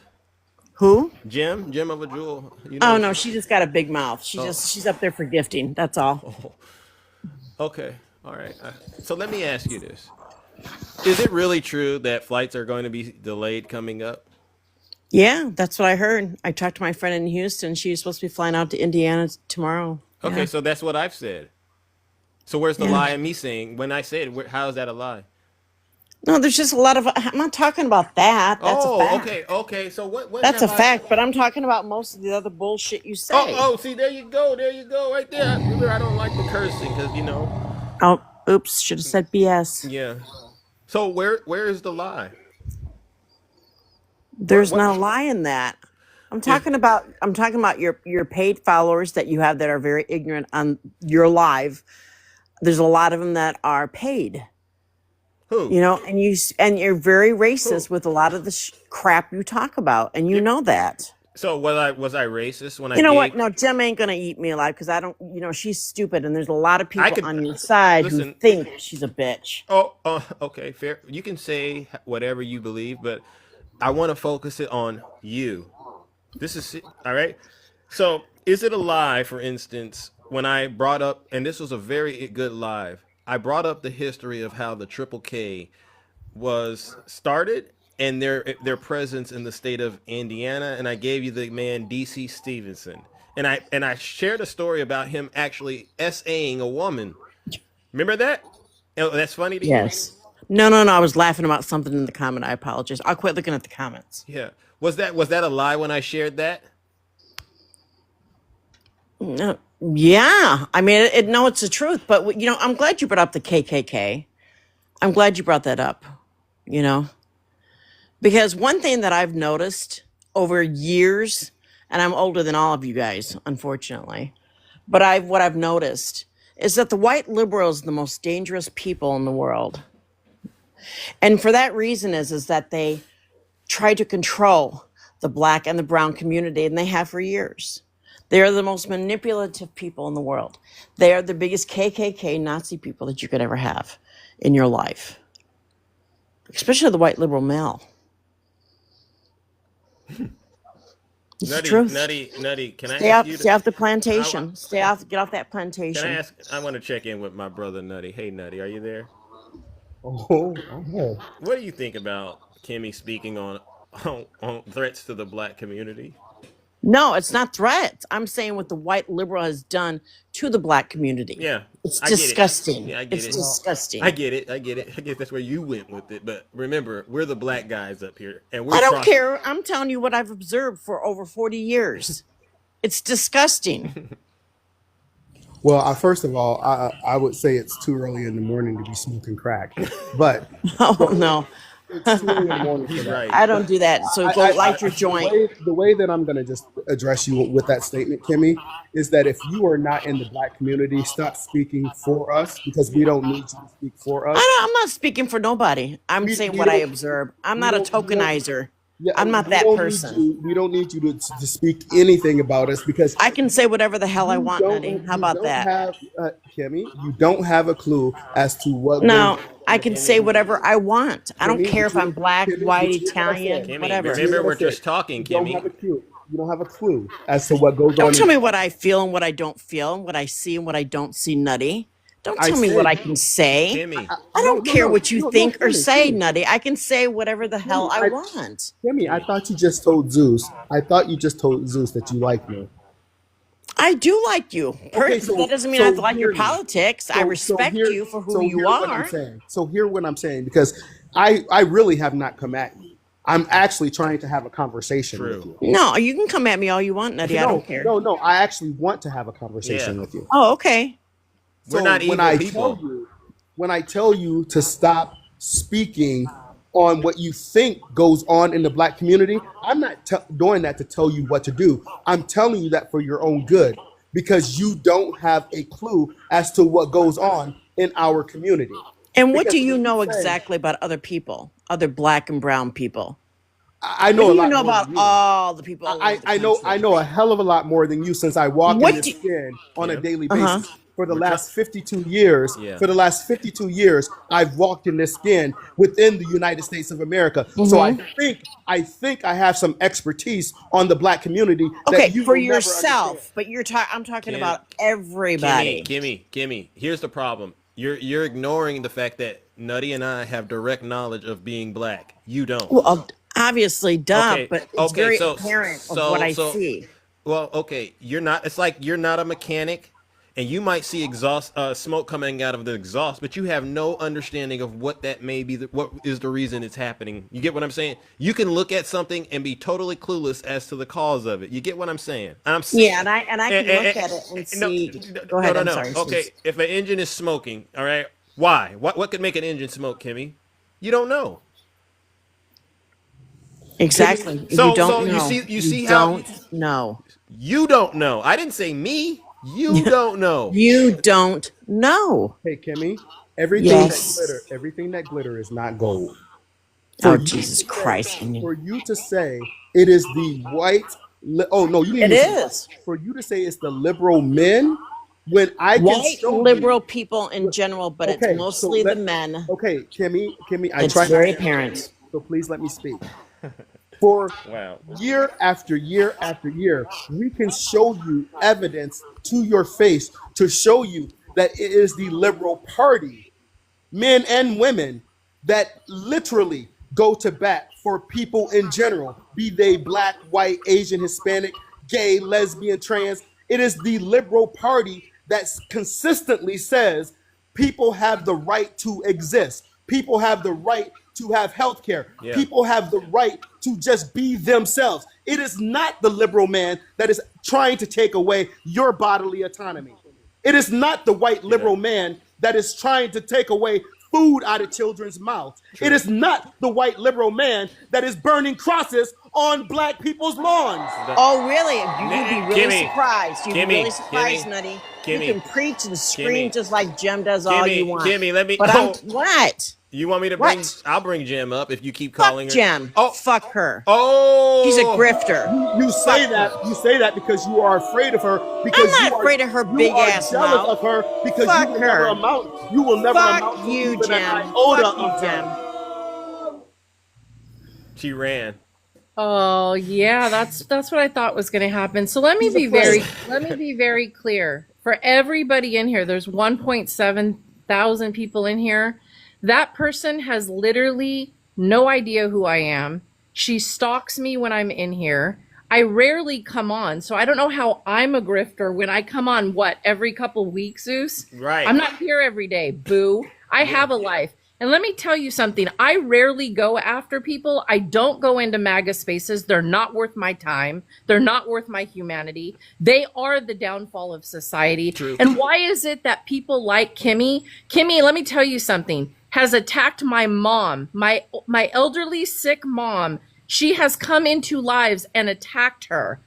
Who? Jim of a Jewel. Oh, no, she just got a big mouth. She's up there for gifting. That's all. Okay, all right. So let me ask you this. Is it really true that flights are going to be delayed coming up? Yeah, that's what I heard. I talked to my friend in Houston. She's supposed to be flying out to Indiana tomorrow. Okay, Yeah. so that's what I've said. So where's the Yeah. lie in me saying when I said how is that a lie? No, there's just a lot of. I'm not talking about that. That's a Oh, fact. okay. So what That's a have I? fact. But I'm talking about most of the other bullshit you say. Oh, see, there you go, right there. Remember, I don't like the cursing because Oh, oops. Should have said BS. yeah. So where is the lie? There's What? not a lie in that. I'm talking about your paid followers that you have that are very ignorant on your live. There's a lot of them that are paid. Who? And you're very racist with a lot of the crap you talk about, and you know that. So was I racist when I? You know gave... what? No, Jem ain't gonna eat me alive because I don't. She's stupid, and there's a lot of people on your side who think she's a bitch. Oh, okay, fair. You can say whatever you believe, but I want to focus it on you. This is all right. So, is it a lie, for instance, when I brought up, and this was a very good live, I brought up the history of how the Triple K was started and their presence in the state of Indiana, and I gave you the man DC Stevenson, and I shared a story about him actually SAing a woman. Remember that? Oh, that's funny to you? Yes. No. I was laughing about something in the comment. I apologize. I'll quit looking at the comments. Yeah. Was that a lie when I shared that? No. Yeah. I mean, no, it's the truth. But I'm glad you brought up the KKK. I'm glad you brought that up. Because one thing that I've noticed over years, and I'm older than all of you guys, unfortunately, but what I've noticed is that the white liberals are the most dangerous people in the world. And for that reason is that they try to control the black and the brown community, and they have for years. They are the most manipulative people in the world. They are the biggest KKK Nazi people that you could ever have in your life, especially the white liberal male. It's the truth. Nutty, can I stay ask off, you to... Stay off the plantation. Get off that plantation. Can I ask? I want to check in with my brother Nutty. Hey, Nutty, are you there? Oh. What do you think about Kimmy speaking on threats to the black community? No, it's not threats. I'm saying what the white liberal has done to the black community. Yeah, it's disgusting. Yeah, I get it. It's disgusting. I get it. I guess that's where you went with it. But remember, we're the black guys up here, and I don't care. I'm telling you what I've observed for over 40 years. It's disgusting. Well, first of all, I would say it's too early in the morning to be smoking crack, but oh no, it's too early in the morning. He's right. I don't do that. So go light your joint. The way that I'm going to just address you with that statement, Kimmy, is that if you are not in the black community, stop speaking for us because we don't need you to speak for us. I'm not speaking for nobody. I'm saying what I observe. I'm not a tokenizer. Yeah, I'm not that person. We don't need you to speak anything about us because I can say whatever the hell I want, Nutty. How about that? Kimmy, you don't have a clue as to what. No, I can say whatever I want. I don't care if I'm black, white, Italian, Kimmy, whatever. Remember, we're just talking, Kimmy. You don't have a clue as to what goes on. Don't tell me what I feel and what I don't feel, and what I see and what I don't see, Nutty. Don't tell me what I can say. Kimmy. I don't care what you think or say, Nutty. I can say whatever the hell I want. Kimmy, I thought you just told Zeus. That you like me. I do like you. Okay, that doesn't mean I have to like your politics. I respect you for who you are. So hear what I'm saying, because I really have not come at you. I'm actually trying to have a conversation with you. No, you can come at me all you want, Nutty. I don't care. No, I actually want to have a conversation with you. Oh, okay. We're not evil people. When I tell you to stop speaking on what you think goes on in the black community, I'm not doing that to tell you what to do. I'm telling you that for your own good, because you don't have a clue as to what goes on in our community. And what do you know exactly about other people, other black and brown people? I know a lot more about than you. all the people. I know a hell of a lot more than you, since I walk in this skin on a daily basis. For the last 52 years, I've walked in this skin within the United States of America. So I think I have some expertise on the black community. Okay, that you for will never yourself, understand. but I'm talking about everybody. Kimmy, here's the problem. You're ignoring the fact that Nutty and I have direct knowledge of being black. You don't. Well, Obviously, duh, Okay, but it's okay, very so apparent of so what I so see. well, okay, you're not. It's like you're not a mechanic, and you might see exhaust smoke coming out of the exhaust, but you have no understanding of what that may be. What is the reason it's happening? You get what I'm saying? You can look at something and be totally clueless as to the cause of it. You get what I'm saying? Yeah, and I can look at it and no, see. Go ahead. I'm no. sorry. Okay, Sus. if an engine is smoking, all right, why? What could make an engine smoke, Kimmy? You don't know. Exactly. So You don't know. you see how don't know. you don't know. I didn't say me. You don't know. You don't know. Hey, Kimmy, everything Yes. everything that glitter is not gold. Oh, For you Jesus to say- Christ. For you to say it is the white, oh no, you It didn't even say is. white. For you to say it's the liberal men, when I can White show liberal people in general, but Okay, it's mostly so the men. Okay, Kimmy, I It's try. very apparent. So please let me speak. For Wow. year after year after year, we can show you evidence to your face to show you that it is the liberal party, men and women, that literally go to bat for people in general, be they black, white, Asian, Hispanic, gay, lesbian, trans. It is the liberal party that consistently says people have the right to exist. People have the right to have health care. Yeah. People have the right to just be themselves. It is not the liberal man that is trying to take away your bodily autonomy. It is not the white liberal man that is trying to take away food out of children's mouths. It is not the white liberal man that is burning crosses on black people's lawns. Oh, really? You would be really Kimmy, surprised. You'd be Kimmy, really surprised, Kimmy, Nutty. Kimmy, You can preach and scream Kimmy, just like Jem does all Kimmy, you want. Kimmy, let me. But what? You want me to bring? What? I'll bring Jem up if you keep calling Fuck her. Jem. Oh, Fuck her. oh, She's a grifter. You say that. You say that because you are afraid of her. Because I'm you not are, afraid of her you big are ass jealous mouth. of her because Fuck you will her. never amount. You will never Fuck amount to you, even an Jem. iota Fuck you, of Jem. her. she ran. Oh yeah, that's what I thought was going to happen. So let me be very clear for everybody in here. There's 1.7 thousand people in here. That person has literally no idea who I am. She stalks me when I'm in here. I rarely come on, so I don't know how I'm a grifter when I come on. What, every couple weeks, Zeus? Right. I'm not here every day. Boo. I have a life. And let me tell you something. I rarely go after people. I don't go into MAGA spaces. They're not worth my time. They're not worth my humanity. They are the downfall of society. True. And why is it that people like Kimmy, let me tell you something, has attacked my mom, my elderly, sick mom. She has come into lives and attacked her.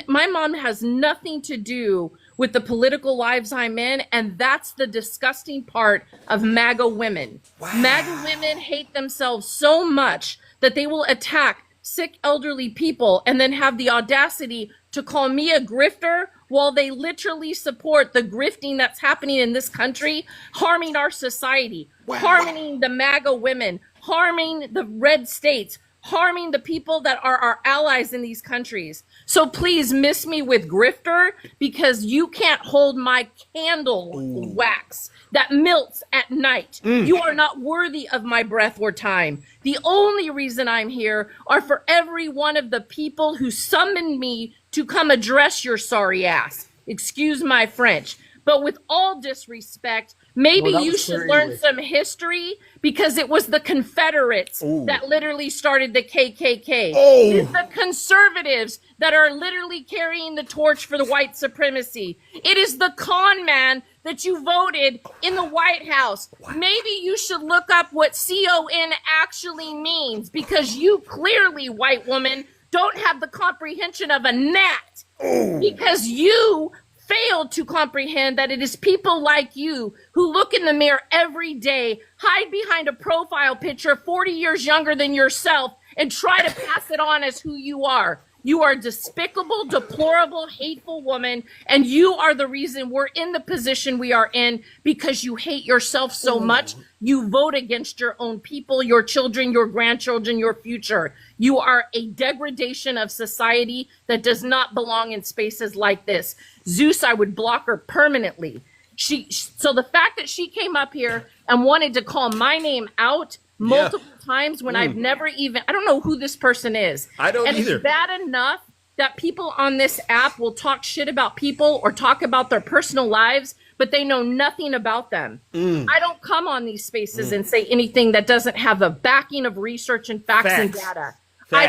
My mom has nothing to do with the political lives I'm in, and that's the disgusting part of MAGA women. Wow. MAGA women hate themselves so much that they will attack sick elderly people and then have the audacity to call me a grifter while they literally support the grifting that's happening in this country, harming our society, harming the MAGA women, harming the red states, harming the people that are our allies in these countries. So please miss me with grifter, because you can't hold my candle wax that melts at night. You are not worthy of my breath or time. The only reason I'm here are for every one of the people who summoned me to come address your sorry ass. Excuse my French. But with all disrespect, maybe you should learn some history, because it was the Confederates that literally started the KKK. It's the conservatives that are literally carrying the torch for the white supremacy. It is the con man that you voted in the White House. Maybe you should look up what CON actually means, because you clearly, white woman, don't have the comprehension of a gnat. Because you failed to comprehend that it is people like you who look in the mirror every day, hide behind a profile picture 40 years younger than yourself, and try to pass it on as who you are. You are a despicable, deplorable, hateful woman, and you are the reason we're in the position we are in, because you hate yourself so much. You vote against your own people, your children, your grandchildren, your future. You are a degradation of society that does not belong in spaces like this. Zeus, I would block her permanently. So the fact that she came up here and wanted to call my name out, multiple times when I've never even, I don't know who this person is. I don't either. It's bad enough that people on this app will talk shit about people or talk about their personal lives, but they know nothing about them. I don't come on these spaces and say anything that doesn't have a backing of research and facts. And data. I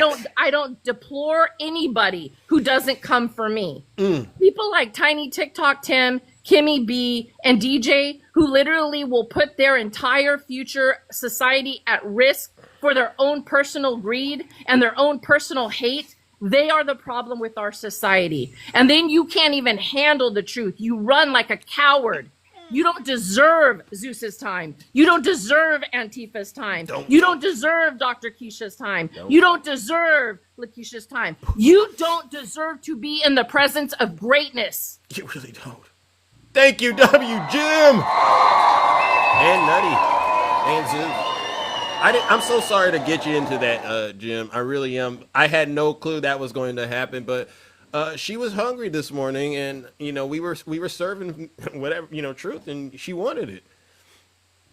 don't deplore anybody who doesn't come for me. People like Tiny TikTok Tim, Kimmy B, and DJ, who literally will put their entire future society at risk for their own personal greed and their own personal hate. They are the problem with our society. And then you can't even handle the truth. You run like a coward. You don't deserve Zeus's time. You don't deserve Antifa's time. You don't deserve Dr. Keisha's time. You don't deserve Lakeisha's time. You don't deserve to be in the presence of greatness. You really don't. Thank you, W. Jim. And Nutty. And Zeus. I'm so sorry to get you into that, Jim. I really am. I had no clue that was going to happen, but she was hungry this morning, and we were serving whatever truth, and she wanted it.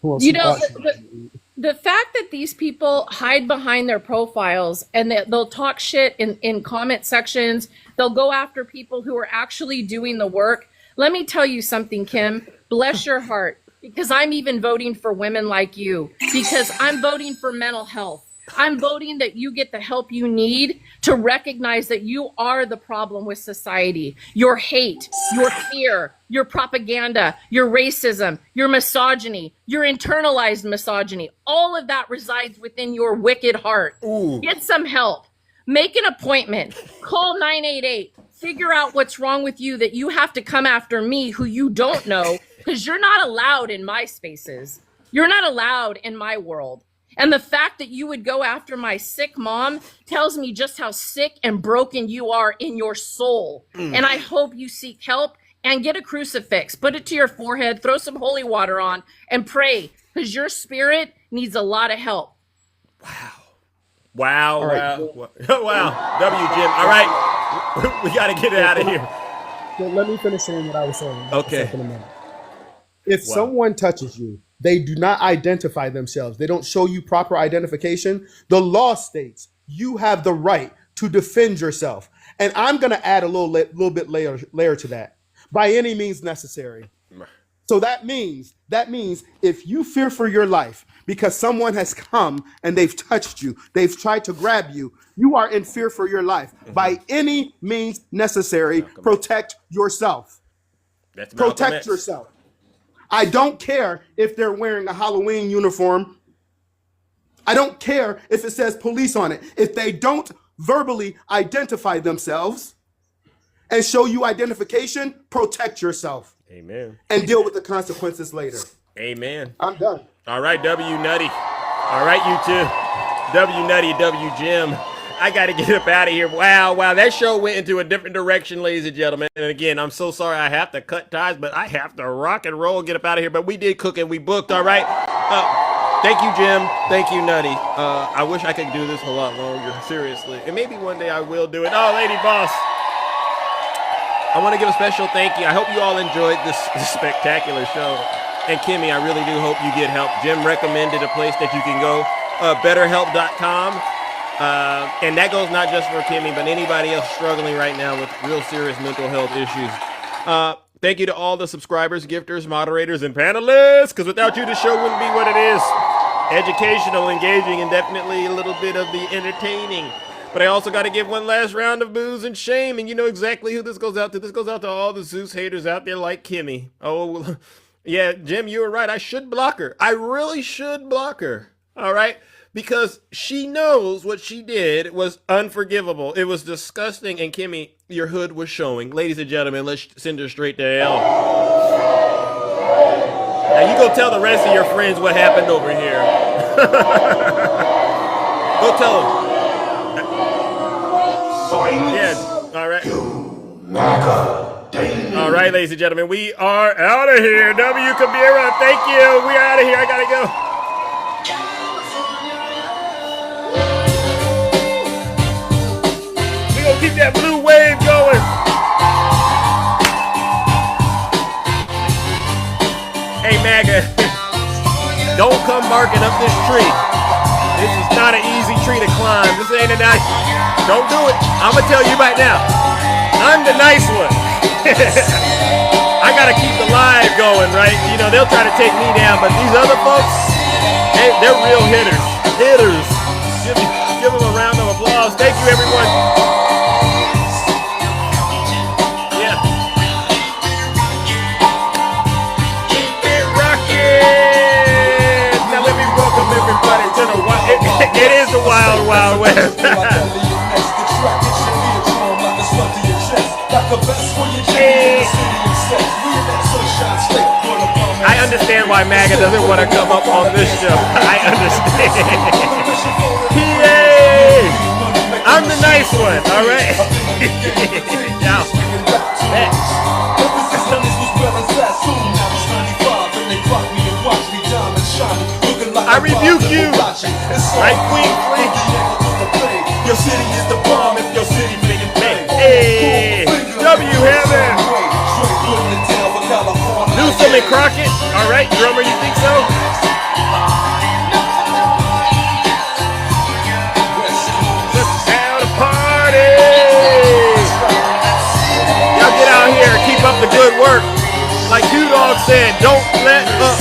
The fact that these people hide behind their profiles and that they'll talk shit in comment sections, they'll go after people who are actually doing the work. Let me tell you something, Kim. Bless your heart. Because I'm even voting for women like you, because I'm voting for mental health. I'm voting that you get the help you need to recognize that you are the problem with society. Your hate, your fear, your propaganda, your racism, your misogyny, your internalized misogyny, all of that resides within your wicked heart. Get some help. Make an appointment. Call 988. Figure out what's wrong with you that you have to come after me, who you don't know, because you're not allowed in my spaces. You're not allowed in my world. And the fact that you would go after my sick mom tells me just how sick and broken you are in your soul. And I hope you seek help and get a crucifix, put it to your forehead, throw some holy water on, and pray, because your spirit needs a lot of help. Wow. Wow. W. Jim. All right. We got to get it out of here. So let me finish saying what I was saying. Okay. If someone touches you, they do not identify themselves. They don't show you proper identification. The law states you have the right to defend yourself. And I'm going to add a little bit layer to that. By any means necessary. So that means if you fear for your life because someone has come and they've touched you, they've tried to grab you, you are in fear for your life. By any means necessary, protect yourself. Protect yourself. I don't care if they're wearing a Halloween uniform. I don't care if it says police on it. If they don't verbally identify themselves and show you identification, protect yourself. Amen. And deal with the consequences later. Amen. I'm done. All right, W. Nutty. All right, you two. W. Nutty, W. Jim. I got to get up out of here. Wow. That show went into a different direction, ladies and gentlemen. And again, I'm so sorry I have to cut ties, but I have to rock and roll, get up out of here. But we did cook and we booked, all right? Thank you, Jim. Thank you, Nutty. I wish I could do this a lot longer, seriously. And maybe one day I will do it. Oh, Lady Boss. I want to give a special thank you. I hope you all enjoyed this spectacular show. And Kimmy, I really do hope you get help. Jim recommended a place that you can go, betterhelp.com. And that goes not just for Kimmy, but anybody else struggling right now with real serious mental health issues. Thank you to all the subscribers, gifters, moderators, and panelists, because without you, the show wouldn't be what it is. Educational, engaging, and definitely a little bit of the entertaining. But I also got to give one last round of booze and shame, and you know exactly who this goes out to. This goes out to all the Zeus haters out there like Kimmy. Oh, yeah, Jim, you were right. I should block her. I really should block her. All right? Because she knows what she did was unforgivable. It was disgusting. And Kimmy, your hood was showing. Ladies and gentlemen, let's send her straight to hell. Now you go tell the rest of your friends what happened over here. Go tell them. Yeah. All right. All right, ladies and gentlemen, we are out of here. W. Kabira, thank you. We are out of here. I gotta go. Keep that blue wave going. Hey, MAGA, don't come marking up this tree. This is not an easy tree to climb. This ain't a nice. Don't do it. I'm gonna tell you right now. I'm the nice one. I gotta keep the live going, right? You know, they'll try to take me down, but these other folks, they're real hitters. Hitters. Give them a round of applause. Thank you, everyone. Yeah. Keep it rocking. Now let me welcome everybody to the wild. It is the Wild Wild West. I understand why MAGA doesn't want to come up on this show. I understand. Yay! I'm the nice one, all right? Now, I rebuke you, right, Queen? Your city is the bomb if your city didn't pay. Hey, W Heaven. Newsom and Crockett. All right, drummer, you think so? Just have a party. Y'all get out here and keep up the good work. Like Q-Dog said, don't let up.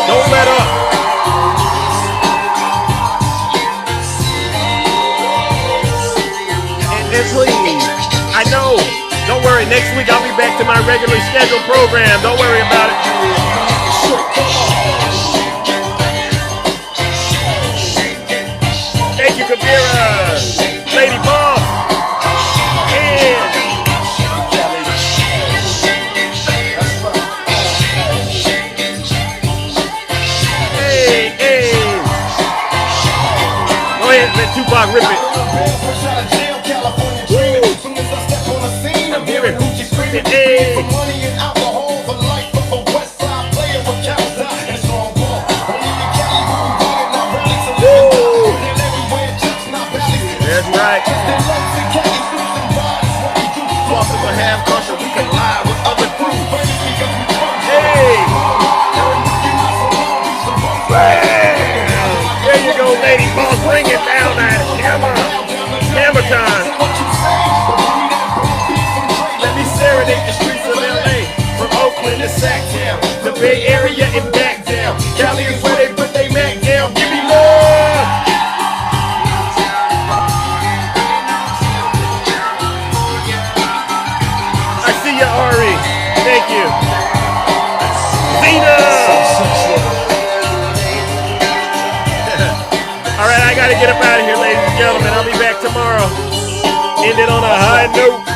Don't let up. And please, I know. Don't worry, next week I'll be back to my regularly scheduled program. Don't worry about it. Thank you, Kabira. Lady Boss. And hey. Go ahead, let Tupac rip it. Hey. That's right. Hey. There you go, Lady Boss. Bring it down at hammer time. Serenade the streets of LA, from Oakland to Sacktown, the Bay Area and back down. Cali is where they put they Mac down. Give me love. I see you, Ari. Thank you. Zena. All right, I gotta get up out of here, ladies and gentlemen. I'll be back tomorrow. End it on a high note.